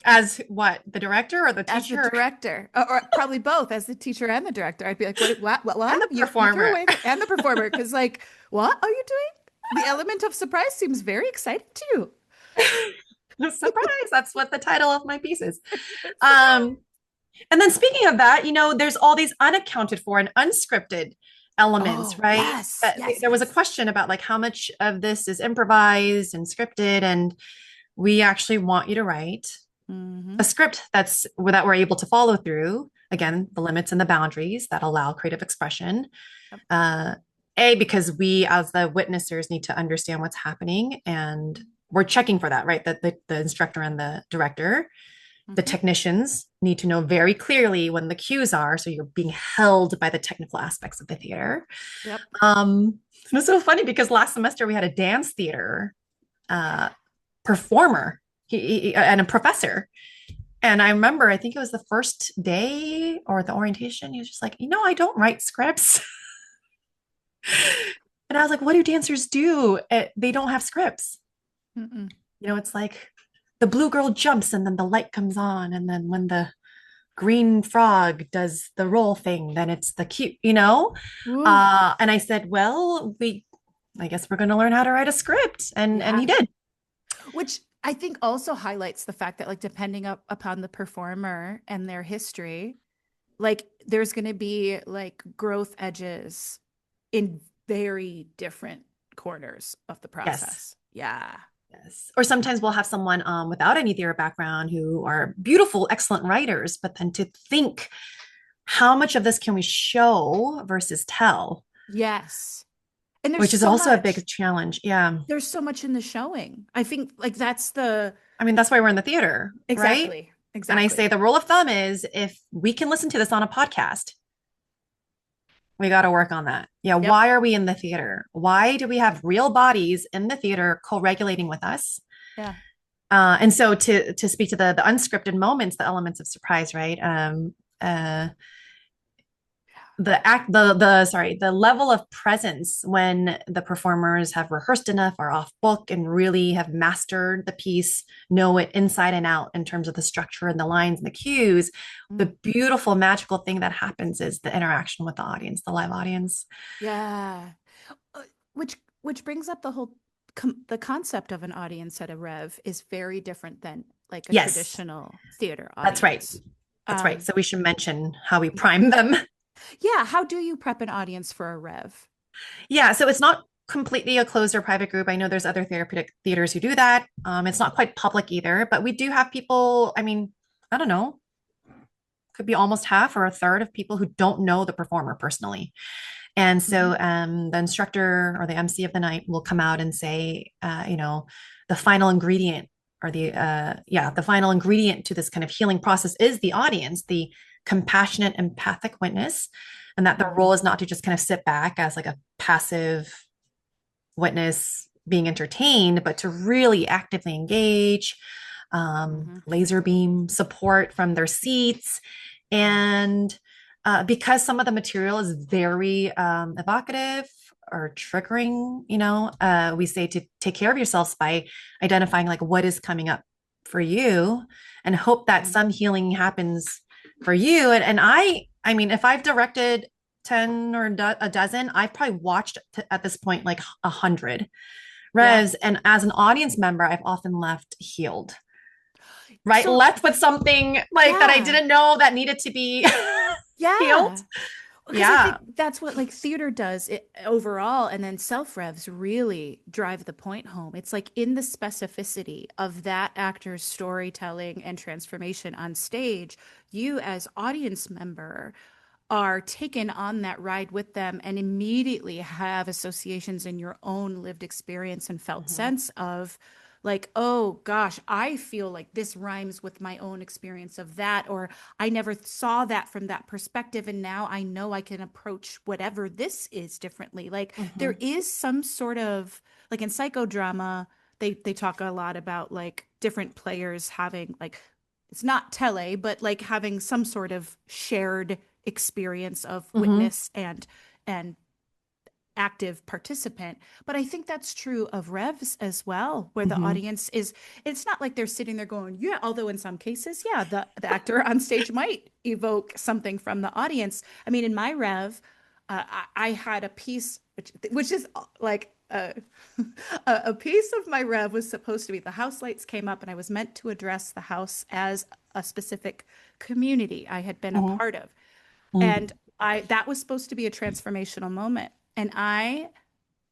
[SPEAKER 2] As what, the director or the
[SPEAKER 1] as the
[SPEAKER 2] teacher
[SPEAKER 1] director, or probably both, as the teacher and the director. I'd be like,
[SPEAKER 2] and the
[SPEAKER 1] You threw
[SPEAKER 2] performer?
[SPEAKER 1] away and the performer, because like, what are you doing? The element of surprise seems very exciting to you.
[SPEAKER 2] Surprise, that's what the title of my piece is.
[SPEAKER 1] Surprise.
[SPEAKER 2] Um, And then speaking of that, there's all these unaccounted for and unscripted elements,
[SPEAKER 1] Oh,
[SPEAKER 2] right?
[SPEAKER 1] yes, yes,
[SPEAKER 2] There was a
[SPEAKER 1] yes.
[SPEAKER 2] question about like how much of this is improvised and scripted, and we actually want you to write
[SPEAKER 1] Hmm.
[SPEAKER 2] a script that we're able to follow through. Again, the limits and the boundaries that allow creative expression.
[SPEAKER 1] Yep.
[SPEAKER 2] Uh, because we as the witnessers need to understand what's happening, and we're checking for that, right? That the instructor and the director, the
[SPEAKER 1] Hmm.
[SPEAKER 2] technicians need to know very clearly when the cues are, so you're being held by the technical aspects of the theater.
[SPEAKER 1] Yep.
[SPEAKER 2] It was so funny because last semester we had a dance theater uh, performer and a professor, and I remember, I think it was the first day or the orientation, he was just like, I don't write scripts. And I was like, what do dancers do? They don't have scripts.
[SPEAKER 1] Mm-mm.
[SPEAKER 2] It's like the blue girl jumps and then the light comes on, and then when the green frog does the roll thing, then it's the cute.
[SPEAKER 1] Ooh,
[SPEAKER 2] And I said, well, I guess we're going to learn how to write a script, and
[SPEAKER 1] yeah.
[SPEAKER 2] he did.
[SPEAKER 1] Which I think also highlights the fact that, like, depending upon the performer and their history, like, there's going to be like growth edges in very different corners of the
[SPEAKER 2] Yes.
[SPEAKER 1] process. Yeah.
[SPEAKER 2] Yes. Or sometimes we'll have someone without any theater background who are beautiful, excellent writers, but then to think, how much of this can we show versus tell,
[SPEAKER 1] Yes. And
[SPEAKER 2] which is also a big challenge. Yeah.
[SPEAKER 1] there's so much in the showing. I think like that's the
[SPEAKER 2] I mean, that's why we're in the theater, right?
[SPEAKER 1] exactly,
[SPEAKER 2] And I say
[SPEAKER 1] exactly.
[SPEAKER 2] the rule of thumb is, if we can listen to this on a podcast, we got to work on that. Yeah.
[SPEAKER 1] Yep.
[SPEAKER 2] Why are we in the theater? Why do we have real bodies in the theater co-regulating with us?
[SPEAKER 1] Yeah.
[SPEAKER 2] And so to speak to the unscripted moments, the elements of surprise, right? The level of presence when the performers have rehearsed enough, are off book, and really have mastered the piece, know it inside and out in terms of the structure and the lines and the cues. The
[SPEAKER 1] Mm.
[SPEAKER 2] beautiful magical thing that happens is the interaction with the audience, the live audience.
[SPEAKER 1] Yeah. Uh, which brings up the whole the concept of an audience at a rev is very different than like a
[SPEAKER 2] Yes,
[SPEAKER 1] traditional theater
[SPEAKER 2] that's right.
[SPEAKER 1] audience.
[SPEAKER 2] That's right.
[SPEAKER 1] Um,
[SPEAKER 2] So we should mention how we
[SPEAKER 1] yeah.
[SPEAKER 2] prime them.
[SPEAKER 1] Yeah. How do you prep an audience for a rev?
[SPEAKER 2] Yeah, so it's not completely a closed or private group. I know there's other therapeutic theaters who do that. It's not quite public either, but we do have people. I mean, I don't know, could be almost half or a third of people who don't know the performer personally. And
[SPEAKER 1] Mhm.
[SPEAKER 2] so the instructor or the MC of the night will come out and say, the final ingredient, or the final ingredient to this kind of healing process is the audience, the compassionate, empathic witness, and that the
[SPEAKER 1] Mhm.
[SPEAKER 2] role is not to just kind of sit back as like a passive witness being entertained, but to really actively engage,
[SPEAKER 1] Mm-hmm.
[SPEAKER 2] laser beam support from their seats. And because some of the material is very evocative or triggering, we say to take care of yourselves by identifying like what is coming up for you and hope that
[SPEAKER 1] Mm-hmm.
[SPEAKER 2] some healing happens for you. And I mean, if I've directed 10 or a dozen, I've probably watched at this point like 100
[SPEAKER 1] Yeah.
[SPEAKER 2] revs. And as an audience member, I've often left healed, right?
[SPEAKER 1] So
[SPEAKER 2] Left with something like that I
[SPEAKER 1] yeah.
[SPEAKER 2] didn't know that needed to be healed.
[SPEAKER 1] Yeah. Because I
[SPEAKER 2] Yeah.
[SPEAKER 1] think that's what like theater does it, overall, and then self revs really drive the point home. It's like in the specificity of that actor's storytelling and transformation on stage, you as audience member are taken on that ride with them and immediately have associations in your own lived experience and felt
[SPEAKER 2] Mhm.
[SPEAKER 1] sense of like, oh gosh, I feel like this rhymes with my own experience of that, or I never saw that from that perspective. And now I know I can approach whatever this is differently. Like there
[SPEAKER 2] Mhm.
[SPEAKER 1] is some sort of like in psychodrama, they talk a lot about like different players having like it's not tele, but like having some sort of shared experience of
[SPEAKER 2] Mhm.
[SPEAKER 1] witness and active participant. But I think that's true of revs as well, where the
[SPEAKER 2] Mhm.
[SPEAKER 1] audience is, it's not like they're sitting there going, yeah, although in some cases, yeah, the actor on stage might evoke something from the audience. I mean, in my rev, I had a piece which is like a piece of my rev was supposed to be the house lights came up and I was meant to address the house as a specific community I had been a
[SPEAKER 2] Mhm.
[SPEAKER 1] part of.
[SPEAKER 2] Mhm.
[SPEAKER 1] And I that was supposed to be a transformational moment. And I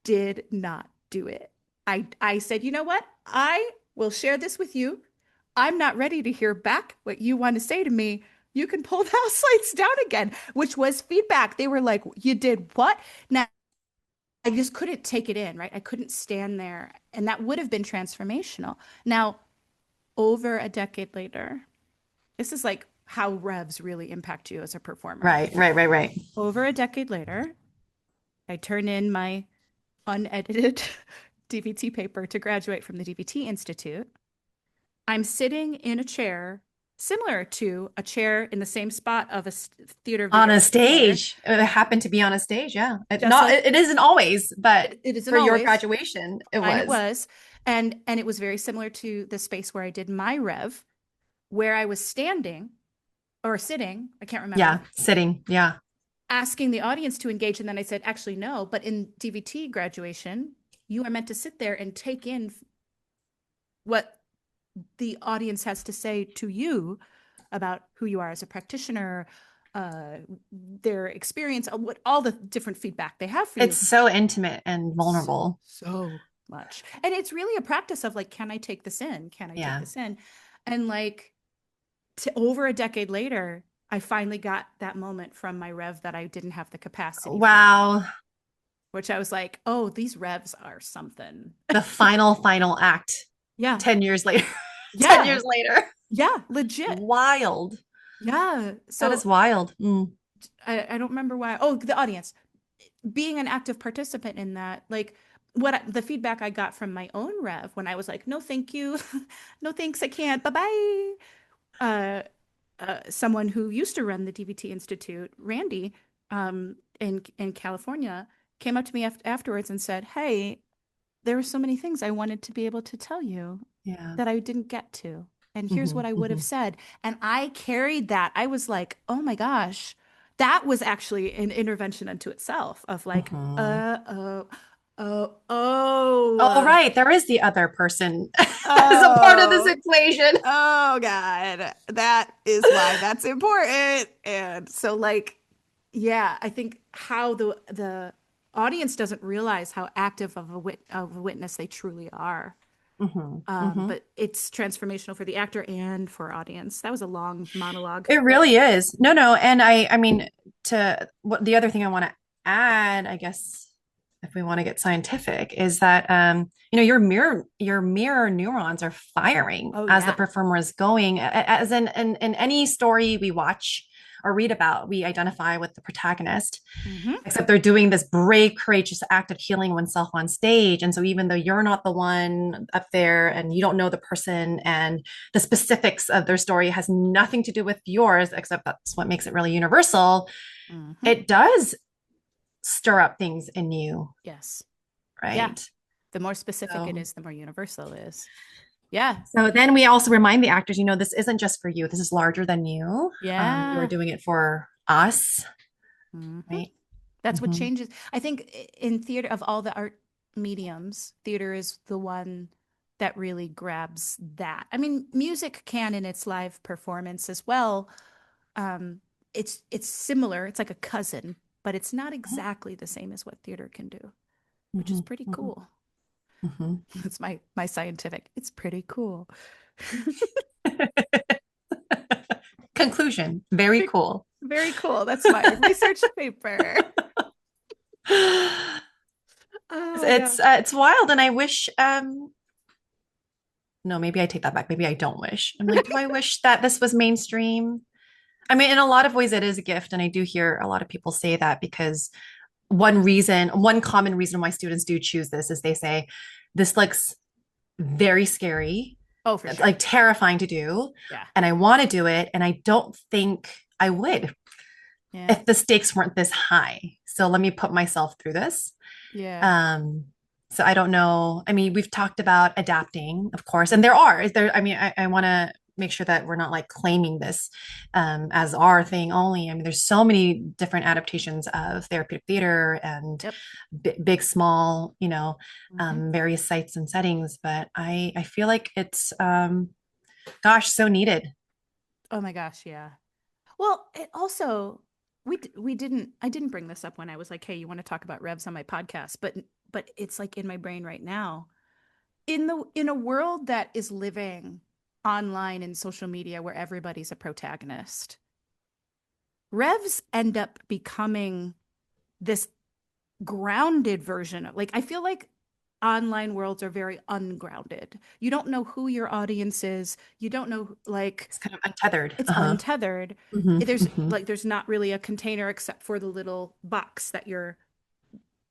[SPEAKER 1] did not do it. I said, you know what? I will share this with you. I'm not ready to hear back what you want to say to me. You can pull the house lights down again, which was feedback. They were like, you did what? Now, I just couldn't take it in, right? I couldn't stand there. And that would have been transformational. Now, over a decade later, this is like how revs really impact you as a performer.
[SPEAKER 2] Right, right, right, right.
[SPEAKER 1] Over a decade later, I turn in my unedited DVT paper to graduate from the DVT Institute. I'm sitting in a chair similar to a chair in the same spot of a theater of the
[SPEAKER 2] On
[SPEAKER 1] year
[SPEAKER 2] a
[SPEAKER 1] player,
[SPEAKER 2] stage. It happened to be on a stage, yeah. It
[SPEAKER 1] just
[SPEAKER 2] not
[SPEAKER 1] like
[SPEAKER 2] it isn't always, but
[SPEAKER 1] it isn't
[SPEAKER 2] for your
[SPEAKER 1] always.
[SPEAKER 2] graduation, it
[SPEAKER 1] Mine it
[SPEAKER 2] was.
[SPEAKER 1] was. And it was very similar to the space where I did my rev, where I was standing or sitting, I can't remember,
[SPEAKER 2] Yeah, sitting. Yeah.
[SPEAKER 1] asking the audience to engage. And then I said, actually, no, but in DVT graduation, you are meant to sit there and take in what the audience has to say to you about who you are as a practitioner, uh, their experience, what all the different feedback they have for
[SPEAKER 2] It's
[SPEAKER 1] you.
[SPEAKER 2] so intimate and
[SPEAKER 1] So,
[SPEAKER 2] vulnerable.
[SPEAKER 1] so much. And it's really a practice of like, can I take this in? Can I take
[SPEAKER 2] Yeah.
[SPEAKER 1] this in? And like over a decade later, I finally got that moment from my rev that I didn't have the capacity for,
[SPEAKER 2] Wow.
[SPEAKER 1] which I was like, oh, these revs are something.
[SPEAKER 2] The final act
[SPEAKER 1] Yeah.
[SPEAKER 2] 10 years later. 10
[SPEAKER 1] Yeah.
[SPEAKER 2] years later.
[SPEAKER 1] Yeah. Legit.
[SPEAKER 2] Wild.
[SPEAKER 1] Yeah.
[SPEAKER 2] That is
[SPEAKER 1] So
[SPEAKER 2] wild. Mm.
[SPEAKER 1] I don't remember why. Oh, the audience. Being an active participant in that, like the feedback I got from my own rev when I was like, no, thank you. No, thanks. I can't. Bye bye. Uh, Someone who used to run the DVT Institute, Randy, in California, came up to me afterwards and said, "Hey, there were so many things I wanted to be able to tell you
[SPEAKER 2] Yeah.
[SPEAKER 1] that I didn't get to. And here's what
[SPEAKER 2] Hmm.
[SPEAKER 1] I would have
[SPEAKER 2] Hmm.
[SPEAKER 1] said." And I carried that. I was like, "Oh my gosh." That was actually an intervention unto itself of like,
[SPEAKER 2] Hmm. Oh,
[SPEAKER 1] oh,
[SPEAKER 2] right. There is the other person as a part of this
[SPEAKER 1] oh,
[SPEAKER 2] equation.
[SPEAKER 1] oh God. That is why that's important. And so like, yeah, I think how the audience doesn't realize how active of of a witness they truly are.
[SPEAKER 2] Hmm. Hmm.
[SPEAKER 1] But it's transformational for the actor and for audience. That was a long monologue,
[SPEAKER 2] It
[SPEAKER 1] but
[SPEAKER 2] really is. No, no. And I mean, to what the other thing I want to add, I guess, if we want to get scientific, is that your mirror neurons are firing
[SPEAKER 1] oh
[SPEAKER 2] as the
[SPEAKER 1] yeah.
[SPEAKER 2] performer is going. As in any story we watch or read about, we identify with the protagonist,
[SPEAKER 1] Mm-hmm.
[SPEAKER 2] except they're doing this brave, courageous act of healing oneself on stage. And so even though you're not the one up there and you don't know the person and the specifics of their story has nothing to do with yours, except that's what makes it really universal,
[SPEAKER 1] Mm-hmm.
[SPEAKER 2] it does stir up things in you,
[SPEAKER 1] Yes. Yeah.
[SPEAKER 2] right?
[SPEAKER 1] The more specific it
[SPEAKER 2] So,
[SPEAKER 1] is, the more universal it is. Yeah.
[SPEAKER 2] so then we also remind the actors, this isn't just for you. This is larger than you. You're
[SPEAKER 1] Yeah.
[SPEAKER 2] doing it for us,
[SPEAKER 1] Mm-hmm.
[SPEAKER 2] right?
[SPEAKER 1] That's what
[SPEAKER 2] Mm-hmm.
[SPEAKER 1] changes. I think in theater, of all the art mediums, theater is the one that really grabs that. I mean, music can in its live performance as well. Um, it's similar. It's like a cousin, but it's not exactly the same as what theater can do, which is
[SPEAKER 2] Mm-hmm.
[SPEAKER 1] pretty
[SPEAKER 2] Mm-hmm.
[SPEAKER 1] cool.
[SPEAKER 2] Mm-hmm.
[SPEAKER 1] That's my scientific. It's pretty cool.
[SPEAKER 2] Conclusion. Very cool.
[SPEAKER 1] Very cool. That's my research paper. Oh
[SPEAKER 2] It's
[SPEAKER 1] gosh.
[SPEAKER 2] it's wild, and I wish. No, maybe I take that back. Maybe I don't wish. I'm like, do I wish that this was mainstream? I mean, in a lot of ways, it is a gift, and I do hear a lot of people say that because one common reason why students do choose this is they say this looks very scary,
[SPEAKER 1] Oh, for sure.
[SPEAKER 2] like terrifying to do,
[SPEAKER 1] Yeah.
[SPEAKER 2] and I want to do it, and I don't think I would
[SPEAKER 1] Yeah.
[SPEAKER 2] if the stakes weren't this high. So let me put myself through this.
[SPEAKER 1] Yeah.
[SPEAKER 2] Um, so I don't know. I mean, we've talked about adapting, of course, and there. I mean, I want to make sure that we're not like claiming this as our thing only. I mean, there's so many different adaptations of therapeutic theater and
[SPEAKER 1] Yep.
[SPEAKER 2] big, small,
[SPEAKER 1] Hmm.
[SPEAKER 2] various sites and settings. But I feel like it's, gosh, so needed.
[SPEAKER 1] Oh my gosh, yeah. Well, it also we didn't I didn't bring this up when I was like, "Hey, you want to talk about revs on my podcast?" But it's like in my brain right now. In a world that is living online and social media where everybody's a protagonist, revs end up becoming this grounded version of, like, I feel like online worlds are very ungrounded. You don't know who your audience is. You don't know, like,
[SPEAKER 2] It's kind of untethered.
[SPEAKER 1] it's
[SPEAKER 2] Uh-huh.
[SPEAKER 1] untethered.
[SPEAKER 2] Hmm.
[SPEAKER 1] There's not really a container except for the little box that you're,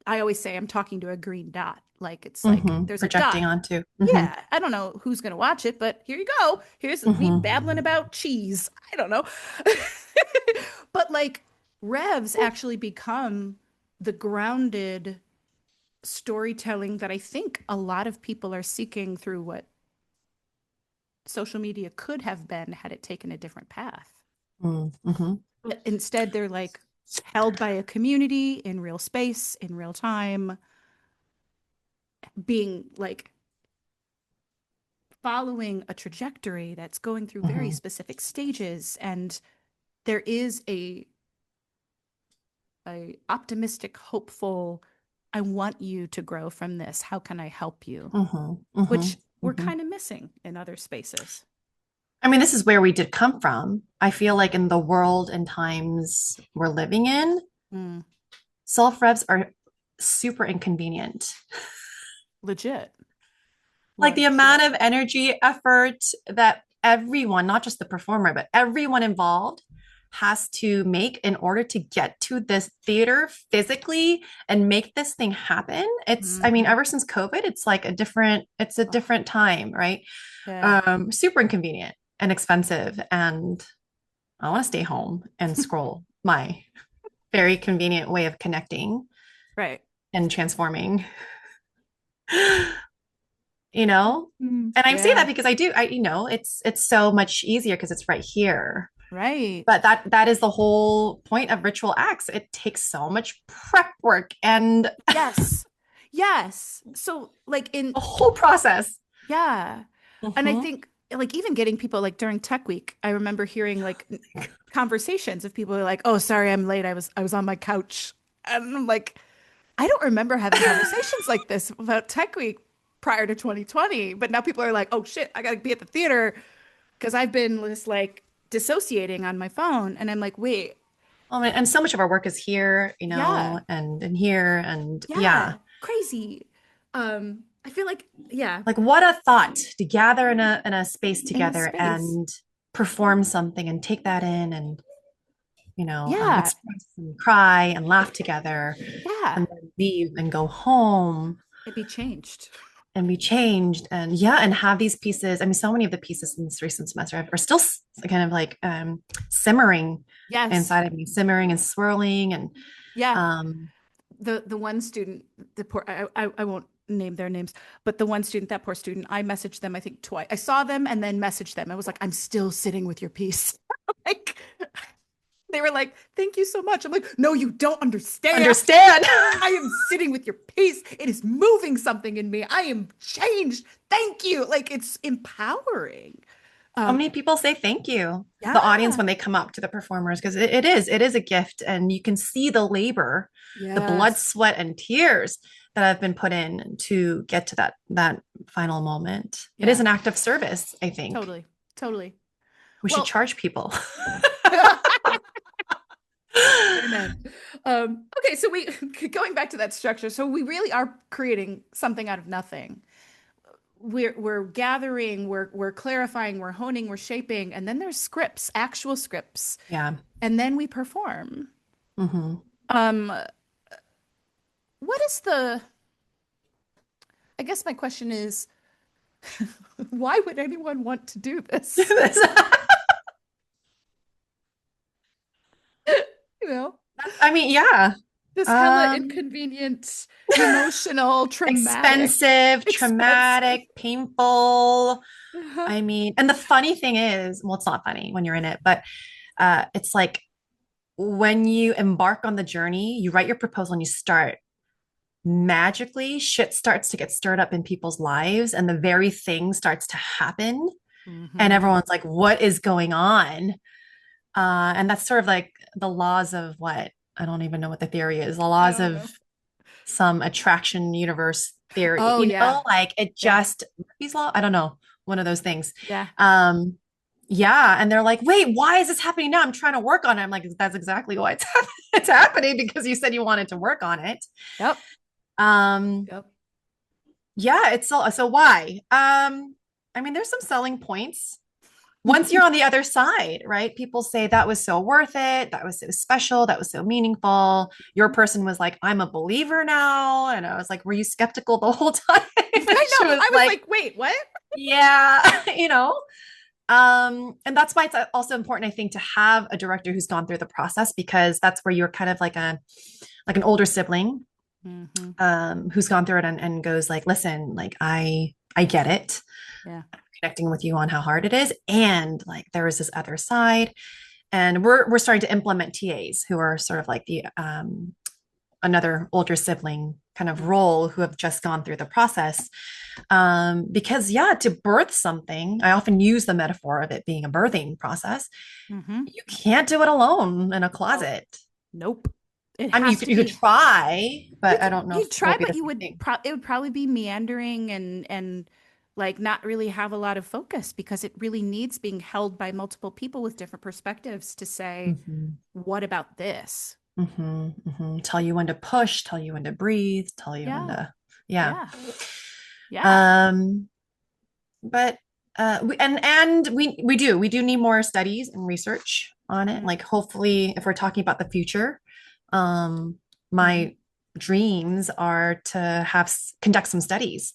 [SPEAKER 1] I always say I'm talking to a green dot. Like, it's like there's a dot.
[SPEAKER 2] Projecting onto.
[SPEAKER 1] Yeah, I don't know who's gonna watch it, but here you go. Here's me babbling about cheese. I don't know. But like, revs actually become the grounded storytelling that I think a lot of people are seeking through what social media could have been had it taken a different path.
[SPEAKER 2] Mm-hmm.
[SPEAKER 1] But instead, they're like held by a community in real space, in real time, being like following a trajectory that's going through very
[SPEAKER 2] Hmm.
[SPEAKER 1] specific stages. And there is a optimistic, hopeful, I want you to grow from this. How can I help you?
[SPEAKER 2] Hmm. Hmm.
[SPEAKER 1] Which we're
[SPEAKER 2] Hmm.
[SPEAKER 1] kind of missing in other spaces.
[SPEAKER 2] I mean, this is where we did come from. I feel like in the world and times we're living in,
[SPEAKER 1] Mm,
[SPEAKER 2] self revs are super inconvenient.
[SPEAKER 1] legit.
[SPEAKER 2] Like the amount
[SPEAKER 1] Legit.
[SPEAKER 2] of energy, effort that everyone, not just the performer, but everyone involved has to make in order to get to this theater physically and make this thing happen. I mean,
[SPEAKER 1] Hmm.
[SPEAKER 2] ever since COVID, it's a
[SPEAKER 1] Oh,
[SPEAKER 2] different time, right?
[SPEAKER 1] yeah.
[SPEAKER 2] Super inconvenient and expensive. And I want to stay home and scroll my very convenient way of connecting
[SPEAKER 1] Right.
[SPEAKER 2] and transforming, you know?
[SPEAKER 1] Mm,
[SPEAKER 2] And I say that
[SPEAKER 1] yeah.
[SPEAKER 2] because it's so much easier because it's right here.
[SPEAKER 1] Right.
[SPEAKER 2] But that is the whole point of ritual acts. It takes so much prep work and
[SPEAKER 1] Yes. Yes. So like in
[SPEAKER 2] a whole process.
[SPEAKER 1] yeah. And I
[SPEAKER 2] Mhm.
[SPEAKER 1] think like even getting people like during Tech Week, I remember hearing like conversations of people who are like, "Oh, sorry, I'm late. I was on my couch." And I'm like, I don't remember having conversations like this about Tech Week prior to 2020, but now people are like, "Oh shit, I gotta be at the theater because I've been just like dissociating on my phone." And I'm like, "Wait,
[SPEAKER 2] And so much of our work is here,
[SPEAKER 1] yeah,
[SPEAKER 2] and here, and yeah.
[SPEAKER 1] yeah, crazy." I feel like, yeah,
[SPEAKER 2] Like what a thought to gather in a space
[SPEAKER 1] in a
[SPEAKER 2] together
[SPEAKER 1] space.
[SPEAKER 2] and perform something and take that in and
[SPEAKER 1] Yeah.
[SPEAKER 2] express and cry and laugh together
[SPEAKER 1] Yeah.
[SPEAKER 2] and then leave and go home
[SPEAKER 1] It'd be changed.
[SPEAKER 2] and be changed and yeah, and have these pieces. I mean, so many of the pieces in this recent semester are still kind of like simmering
[SPEAKER 1] Yes.
[SPEAKER 2] inside of me, simmering and swirling and
[SPEAKER 1] Yeah.
[SPEAKER 2] um
[SPEAKER 1] The one student, the poor, I won't name their names, but the one student, that poor student, I messaged them, I think twice. I saw them and then messaged them. I was like, I'm still sitting with your piece. Like, they were like, thank you so much. I'm like, no, you don't understand.
[SPEAKER 2] understand.
[SPEAKER 1] I am sitting with your piece. It is moving something in me. I am changed. Thank you. Like, it's empowering.
[SPEAKER 2] So
[SPEAKER 1] Um,
[SPEAKER 2] many people say thank you, the audience,
[SPEAKER 1] yeah.
[SPEAKER 2] when they come up to the performers, because it is a gift, and you can see the labor, the blood,
[SPEAKER 1] Yes.
[SPEAKER 2] sweat, and tears that have been put in to get to that final moment. It is
[SPEAKER 1] Yeah.
[SPEAKER 2] an act of service, I think.
[SPEAKER 1] Totally. Totally.
[SPEAKER 2] We should
[SPEAKER 1] Well,
[SPEAKER 2] charge people.
[SPEAKER 1] amen. Okay, so we going back to that structure. So we really are creating something out of nothing. We're gathering, we're clarifying, we're honing, we're shaping, and then there's scripts, actual scripts,
[SPEAKER 2] Yeah.
[SPEAKER 1] and then we perform.
[SPEAKER 2] Hmm.
[SPEAKER 1] Um, what is the, I guess my question is, why would anyone want to do this? You know,
[SPEAKER 2] I mean, yeah.
[SPEAKER 1] this hella
[SPEAKER 2] Um,
[SPEAKER 1] inconvenient, emotional, traumatic,
[SPEAKER 2] expensive,
[SPEAKER 1] expensive.
[SPEAKER 2] traumatic, painful.
[SPEAKER 1] Uh-huh.
[SPEAKER 2] I mean, and the funny thing is, well, it's not funny when you're in it, but it's like when you embark on the journey, you write your proposal and you start, magically shit starts to get stirred up in people's lives and the very thing starts to happen. And
[SPEAKER 1] Hmm.
[SPEAKER 2] everyone's like, what is going on? And that's sort of like the laws of what? I don't even know what the theory is. The
[SPEAKER 1] I
[SPEAKER 2] laws
[SPEAKER 1] don't
[SPEAKER 2] of
[SPEAKER 1] know.
[SPEAKER 2] some attraction universe theory,
[SPEAKER 1] Oh yeah,
[SPEAKER 2] like it
[SPEAKER 1] yeah,
[SPEAKER 2] just, Murphy's law, I don't know, one of those things.
[SPEAKER 1] yeah.
[SPEAKER 2] Yeah, and they're like, wait, why is this happening now? I'm trying to work on it. I'm like, that's exactly why it's happening, because you said you wanted to work on it.
[SPEAKER 1] Yep,
[SPEAKER 2] um
[SPEAKER 1] yep.
[SPEAKER 2] yeah, it's so why, I mean, there's some selling points once you're on the other side, right? People say that was so worth it, that was so special, that was so meaningful. Your person was like, I'm a believer now, and I was like, were you skeptical the whole time?
[SPEAKER 1] I
[SPEAKER 2] And she
[SPEAKER 1] know.
[SPEAKER 2] was
[SPEAKER 1] I was
[SPEAKER 2] like,
[SPEAKER 1] like, wait, what?
[SPEAKER 2] yeah. And that's why it's also important, I think, to have a director who's gone through the process, because that's where you're kind of like an older sibling,
[SPEAKER 1] Hmm.
[SPEAKER 2] who's gone through it and goes like, listen, like I get it,
[SPEAKER 1] Yeah.
[SPEAKER 2] connecting with you on how hard it is, and like there is this other side, and we're starting to implement TAs who are sort of like the another older sibling kind of role, who have just gone through the process. Because yeah, to birth something, I often use the metaphor of it being a birthing process.
[SPEAKER 1] Hmm.
[SPEAKER 2] You can't do it alone in a
[SPEAKER 1] No,
[SPEAKER 2] closet.
[SPEAKER 1] nope. It
[SPEAKER 2] I mean,
[SPEAKER 1] has to
[SPEAKER 2] you could
[SPEAKER 1] be.
[SPEAKER 2] try,
[SPEAKER 1] You
[SPEAKER 2] but I
[SPEAKER 1] could
[SPEAKER 2] don't know if
[SPEAKER 1] you
[SPEAKER 2] it will
[SPEAKER 1] try,
[SPEAKER 2] be
[SPEAKER 1] but
[SPEAKER 2] the
[SPEAKER 1] you
[SPEAKER 2] same
[SPEAKER 1] would
[SPEAKER 2] thing.
[SPEAKER 1] it would probably be meandering and like not really have a lot of focus because it really needs being held by multiple people with different perspectives to say,
[SPEAKER 2] Mm-hmm.
[SPEAKER 1] what about this?
[SPEAKER 2] Mm-hmm. Mm-hmm. Tell you when to push, tell you when to breathe, tell you when
[SPEAKER 1] Yeah.
[SPEAKER 2] to, yeah.
[SPEAKER 1] Yeah. Yeah.
[SPEAKER 2] Um, but we do need more studies and research on it.
[SPEAKER 1] Hmm.
[SPEAKER 2] Like hopefully, if we're talking about the future, um,
[SPEAKER 1] Hmm.
[SPEAKER 2] my dreams are to conduct some studies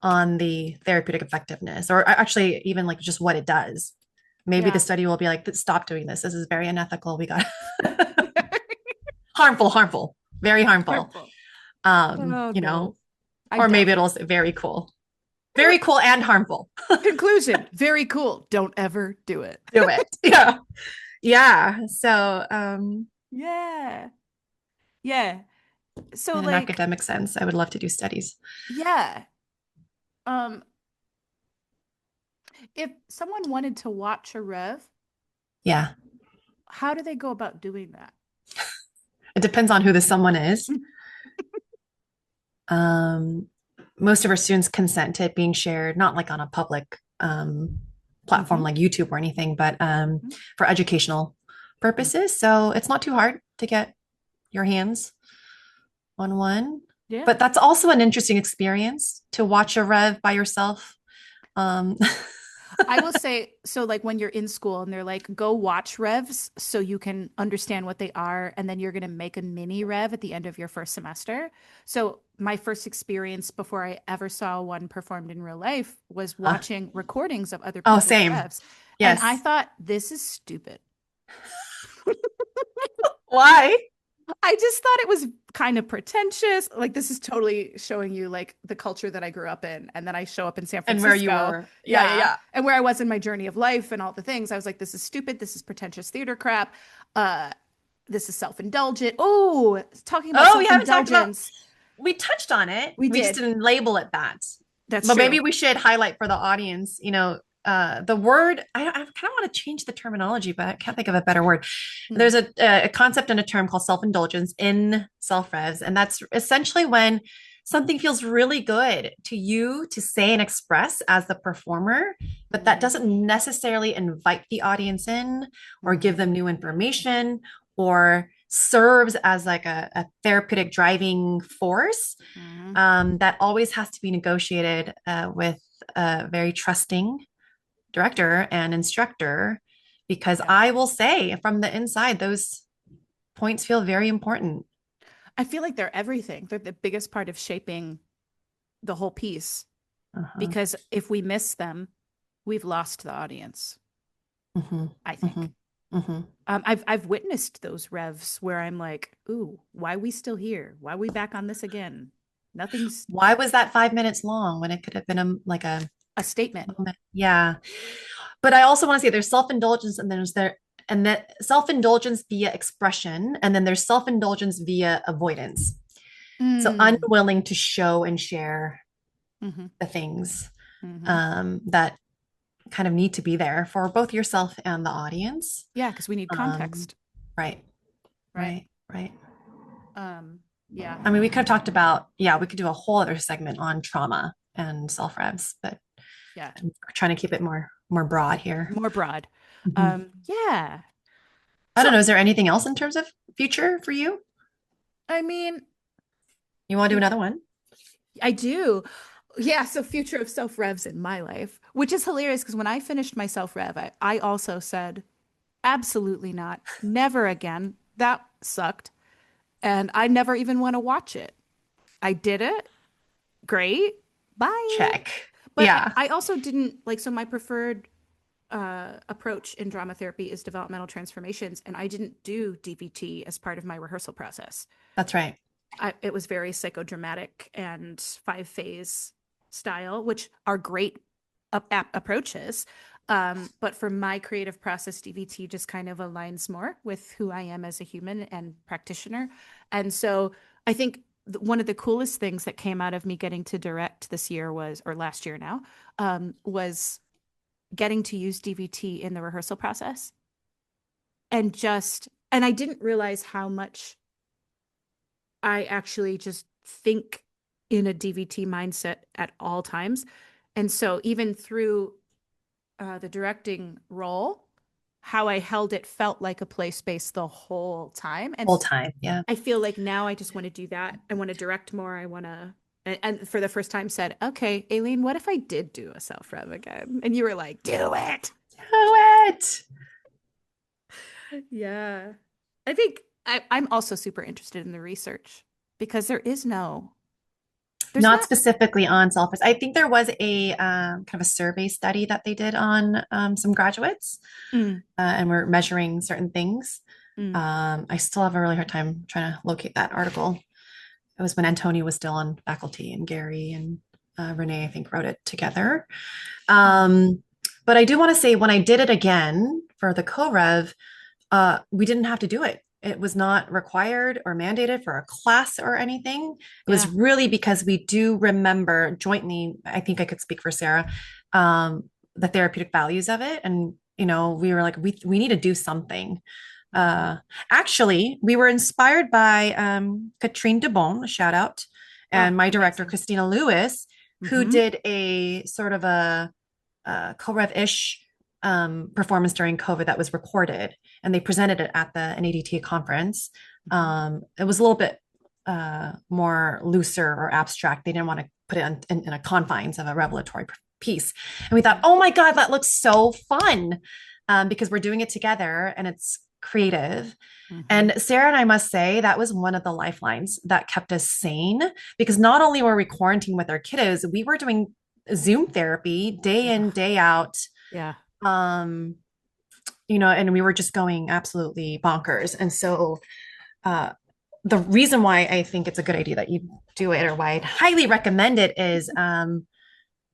[SPEAKER 2] on the therapeutic effectiveness, or actually even like just what it does. Maybe the
[SPEAKER 1] Yeah.
[SPEAKER 2] study will be like, stop doing this. This is very unethical. We got harmful, very harmful.
[SPEAKER 1] Harmful.
[SPEAKER 2] Um,
[SPEAKER 1] Oh
[SPEAKER 2] you know,
[SPEAKER 1] no. I
[SPEAKER 2] or maybe
[SPEAKER 1] doubt
[SPEAKER 2] it'll
[SPEAKER 1] it.
[SPEAKER 2] say very cool and harmful.
[SPEAKER 1] Conclusion. Very cool. Don't ever do it.
[SPEAKER 2] Do it. Yeah. Yeah. So,
[SPEAKER 1] Yeah. Yeah. So
[SPEAKER 2] in an
[SPEAKER 1] like,
[SPEAKER 2] academic sense, I would love to do studies.
[SPEAKER 1] yeah. Um, if someone wanted to watch a rev,
[SPEAKER 2] Yeah.
[SPEAKER 1] how do they go about doing that?
[SPEAKER 2] It depends on who the someone is. Um, Most of our students consent to it being shared, not like on a public platform
[SPEAKER 1] Hmm.
[SPEAKER 2] like YouTube or anything, but for educational purposes. So it's not too hard to get your hands on one.
[SPEAKER 1] Yeah.
[SPEAKER 2] But that's also an interesting experience to watch a rev by yourself. Um,
[SPEAKER 1] I will say, so like when you're in school and they're like, go watch revs so you can understand what they are, and then you're going to make a mini rev at the end of your first semester. So my first experience before I ever saw one performed in real life was
[SPEAKER 2] Huh.
[SPEAKER 1] watching recordings of other
[SPEAKER 2] Oh,
[SPEAKER 1] people's
[SPEAKER 2] same.
[SPEAKER 1] revs. And I
[SPEAKER 2] Yes.
[SPEAKER 1] thought, this is stupid.
[SPEAKER 2] Why?
[SPEAKER 1] I just thought it was kind of pretentious. Like, this is totally showing you like the culture that I grew up in. And then I show up in San
[SPEAKER 2] And where you
[SPEAKER 1] Francisco.
[SPEAKER 2] were.
[SPEAKER 1] Yeah, yeah,
[SPEAKER 2] Yeah.
[SPEAKER 1] yeah. And where I was in my journey of life and all the things. I was like, this is stupid. This is pretentious theater crap. Uh, this is self-indulgent. Oh, talking about
[SPEAKER 2] Oh, we haven't talked about,
[SPEAKER 1] self-indulgence.
[SPEAKER 2] we touched on it.
[SPEAKER 1] We
[SPEAKER 2] We just
[SPEAKER 1] did.
[SPEAKER 2] didn't label it that.
[SPEAKER 1] That's
[SPEAKER 2] But maybe
[SPEAKER 1] true.
[SPEAKER 2] we should highlight for the audience, the word, I kind of want to change the terminology, but I can't think of a better word.
[SPEAKER 1] Hmm.
[SPEAKER 2] There's a concept and a term called self-indulgence in self-revs. And that's essentially when something feels really good to you to say and express as the performer, but that
[SPEAKER 1] Hmm.
[SPEAKER 2] doesn't necessarily invite the audience in or give
[SPEAKER 1] Hmm.
[SPEAKER 2] them new information or serves as like a therapeutic driving force.
[SPEAKER 1] Hmm.
[SPEAKER 2] That always has to be negotiated with a very trusting director and instructor, because
[SPEAKER 1] Yeah.
[SPEAKER 2] I will say from the inside, those points feel very important.
[SPEAKER 1] I feel like they're everything. They're the biggest part of shaping the whole piece
[SPEAKER 2] Uh-huh.
[SPEAKER 1] because if we miss them, we've lost the audience,
[SPEAKER 2] Mm-hmm.
[SPEAKER 1] I
[SPEAKER 2] Mm-hmm.
[SPEAKER 1] think.
[SPEAKER 2] Mm-hmm.
[SPEAKER 1] I've witnessed those revs where I'm like, ooh, why are we still here? Why are we back on this again? Nothing's
[SPEAKER 2] Why was that 5 minutes long when it could have been like a
[SPEAKER 1] a statement.
[SPEAKER 2] moment? Yeah. But I also want to say there's self-indulgence and that self-indulgence via expression, and then there's self-indulgence via avoidance. So
[SPEAKER 1] Mm.
[SPEAKER 2] unwilling to show and share
[SPEAKER 1] Hmm.
[SPEAKER 2] the things
[SPEAKER 1] Hmm.
[SPEAKER 2] that kind of need to be there for both yourself and the audience.
[SPEAKER 1] Yeah, because we need
[SPEAKER 2] Um,
[SPEAKER 1] context,
[SPEAKER 2] right,
[SPEAKER 1] right?
[SPEAKER 2] right.
[SPEAKER 1] Um, yeah,
[SPEAKER 2] I mean, we could have talked about, yeah, we could do a whole other segment on trauma and self-revs, but
[SPEAKER 1] yeah,
[SPEAKER 2] I'm trying to keep it more broad here.
[SPEAKER 1] more broad.
[SPEAKER 2] Mhm.
[SPEAKER 1] Yeah.
[SPEAKER 2] I
[SPEAKER 1] So,
[SPEAKER 2] don't know. Is there anything else in terms of future for you?
[SPEAKER 1] I mean,
[SPEAKER 2] You want to do another one?
[SPEAKER 1] I do. Yeah, so future of self revs in my life, which is hilarious because when I finished my self rev, I also said, absolutely not. Never again. That sucked. And I never even want to watch it. I did it. Great. Bye.
[SPEAKER 2] Check.
[SPEAKER 1] But
[SPEAKER 2] Yeah,
[SPEAKER 1] I also didn't like, so my preferred approach in drama therapy is developmental transformations. And I didn't do DBT as part of my rehearsal process.
[SPEAKER 2] that's right.
[SPEAKER 1] It was very psychodramatic and five phase style, which are great approaches. But for my creative process, DVT just kind of aligns more with who I am as a human and practitioner. And so I think one of the coolest things that came out of me getting to direct this year was, or last year now, was getting to use DVT in the rehearsal process and I didn't realize how much I actually just think in a DVT mindset at all times. And so even through the directing role, how I held it felt like a play space the whole time. And
[SPEAKER 2] Whole time. Yeah.
[SPEAKER 1] I feel like now I just want to do that. I want to direct more. I want to, and for the first time said, okay, Aileen, what if I did do a self rev again? And you were like, do it.
[SPEAKER 2] Do it.
[SPEAKER 1] Yeah. I think I'm also super interested in the research because there's
[SPEAKER 2] Not
[SPEAKER 1] not.
[SPEAKER 2] specifically on self-esteem. I think there was a kind of a survey study that they did on some graduates,
[SPEAKER 1] Mm,
[SPEAKER 2] and we're measuring certain things.
[SPEAKER 1] mm,
[SPEAKER 2] I still have a really hard time trying to locate that article. It was when Antonio was still on faculty, and Gary and Renee, I think, wrote it together.
[SPEAKER 1] mm,
[SPEAKER 2] But I do want to say when I did it again for the co-rev, we didn't have to do it. It was not required or mandated for a class or anything. It was
[SPEAKER 1] yeah.
[SPEAKER 2] really because we do remember jointly, I think I could speak for Sarah, the therapeutic values of it. And, we were like, we need to do something.
[SPEAKER 1] Mm,
[SPEAKER 2] Uh, Actually, we were inspired by Katrine Debon, a shout out,
[SPEAKER 1] oh,
[SPEAKER 2] and my director,
[SPEAKER 1] amazing.
[SPEAKER 2] Christina Lewis, who
[SPEAKER 1] Hmm.
[SPEAKER 2] did a sort of a co-rev-ish performance during COVID that was recorded, and they presented it at the NADT conference.
[SPEAKER 1] Hmm.
[SPEAKER 2] It was a little bit more looser or abstract. They didn't want to put it in a confines of a revelatory piece. And we thought, oh my God, that looks so fun, because we're doing it together and it's creative. And Sarah and I must say that was one of the lifelines that kept us sane, because not only were we quarantined with our kiddos, we were doing Zoom therapy day in, day out.
[SPEAKER 1] Yeah.
[SPEAKER 2] And we were just going absolutely bonkers. And so the reason why I think it's a good idea that you do it, or why I'd highly recommend it, is a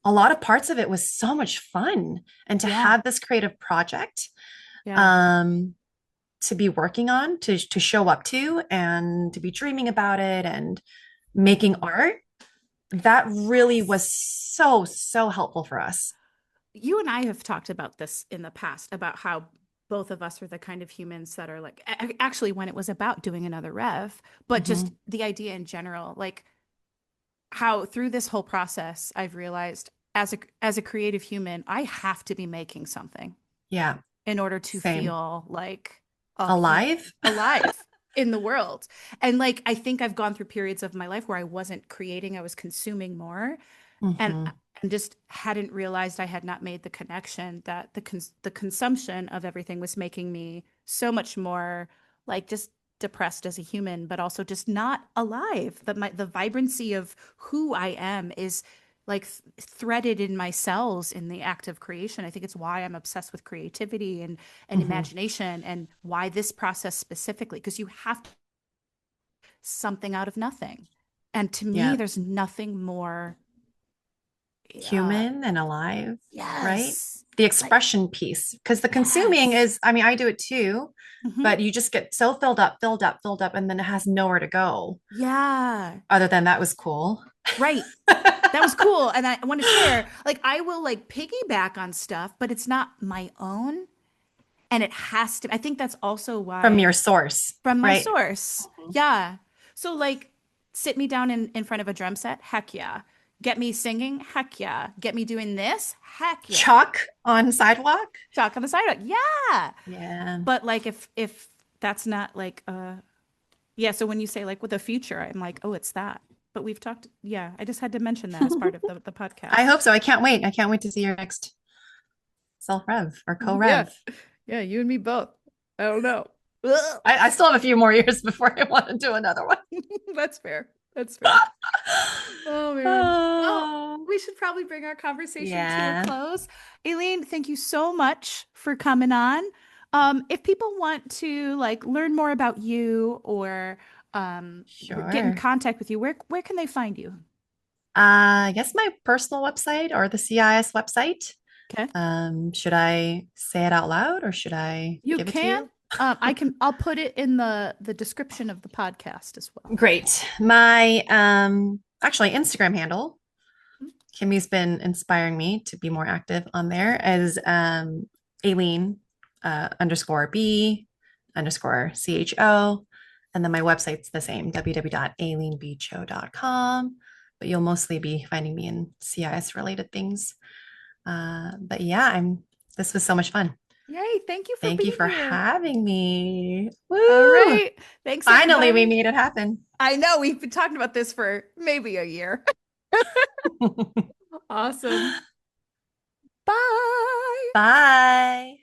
[SPEAKER 2] lot of parts of it was so much fun. And to have this creative project to be working on, to show up to, and to be dreaming about it and making art, that really was so, so helpful for us.
[SPEAKER 1] You and I have talked about this in the past, about how both of us are the kind of humans that are like, actually, when it was about doing another rev, but just the idea in general, like how through this whole process, I've realized as a creative human, I have to be making something.
[SPEAKER 2] Yeah.
[SPEAKER 1] In order to feel like
[SPEAKER 2] alive
[SPEAKER 1] in the world. And like, I think I've gone through periods of my life where I wasn't creating, I was consuming more. And just hadn't realized I had not made the connection that the consumption of everything was making me so much more like just depressed as a human, but also just not alive. The vibrancy of who I am is like threaded in my cells in the act of creation. I think it's why I'm obsessed with creativity and imagination, and why this process specifically, because you have something out of nothing. And to me, there's nothing more
[SPEAKER 2] human and alive, right? The expression piece, because the consuming is, I mean, I do it too, but you just get so filled up, and then it has nowhere to go.
[SPEAKER 1] Yeah.
[SPEAKER 2] Other than that was cool.
[SPEAKER 1] Right. That was cool. And I want to share, like, I will like piggyback on stuff, but it's not my own. And it has to, I think that's also why.
[SPEAKER 2] From your source.
[SPEAKER 1] From my source. Yeah. So like, sit me down in front of a drum set. Heck yeah. Get me singing? Heck yeah. Get me doing this? Heck yeah.
[SPEAKER 2] Chalk on sidewalk?
[SPEAKER 1] Chalk on the sidewalk. Yeah.
[SPEAKER 2] Yeah.
[SPEAKER 1] But like if that's not like yeah, so when you say like with the future, I'm like, oh, it's that. But we've talked, yeah, I just had to mention that as part of the podcast.
[SPEAKER 2] I hope so. I can't wait. I can't wait to see your next self-rev or co-rev.
[SPEAKER 1] Yeah, you and me both. I don't know.
[SPEAKER 2] I still have a few more years before I want to do another one.
[SPEAKER 1] That's fair. That's fair. Oh man. Well, we should probably bring our conversation to a close. Aileen, thank you so much for coming on. If people want to like learn more about you or get in contact with you, where can they find you?
[SPEAKER 2] I guess my personal website or the CIS website.
[SPEAKER 1] Okay.
[SPEAKER 2] Should I say it out loud, or should I give it to you?
[SPEAKER 1] I'll put it in the description of the podcast as well.
[SPEAKER 2] Great. My actually Instagram handle, Kimmy's been inspiring me to be more active on there, as Aileen _B_CHO. And then my website's the same, www.aileenbcho.com. But you'll mostly be finding me in CIS related things. But yeah, this was so much fun.
[SPEAKER 1] Yay, thank you for
[SPEAKER 2] having me. Woo!
[SPEAKER 1] All right. Thanks.
[SPEAKER 2] Finally, everybody. We made it happen.
[SPEAKER 1] I know, we've been talking about this for maybe a year. Awesome. Bye.
[SPEAKER 2] Bye.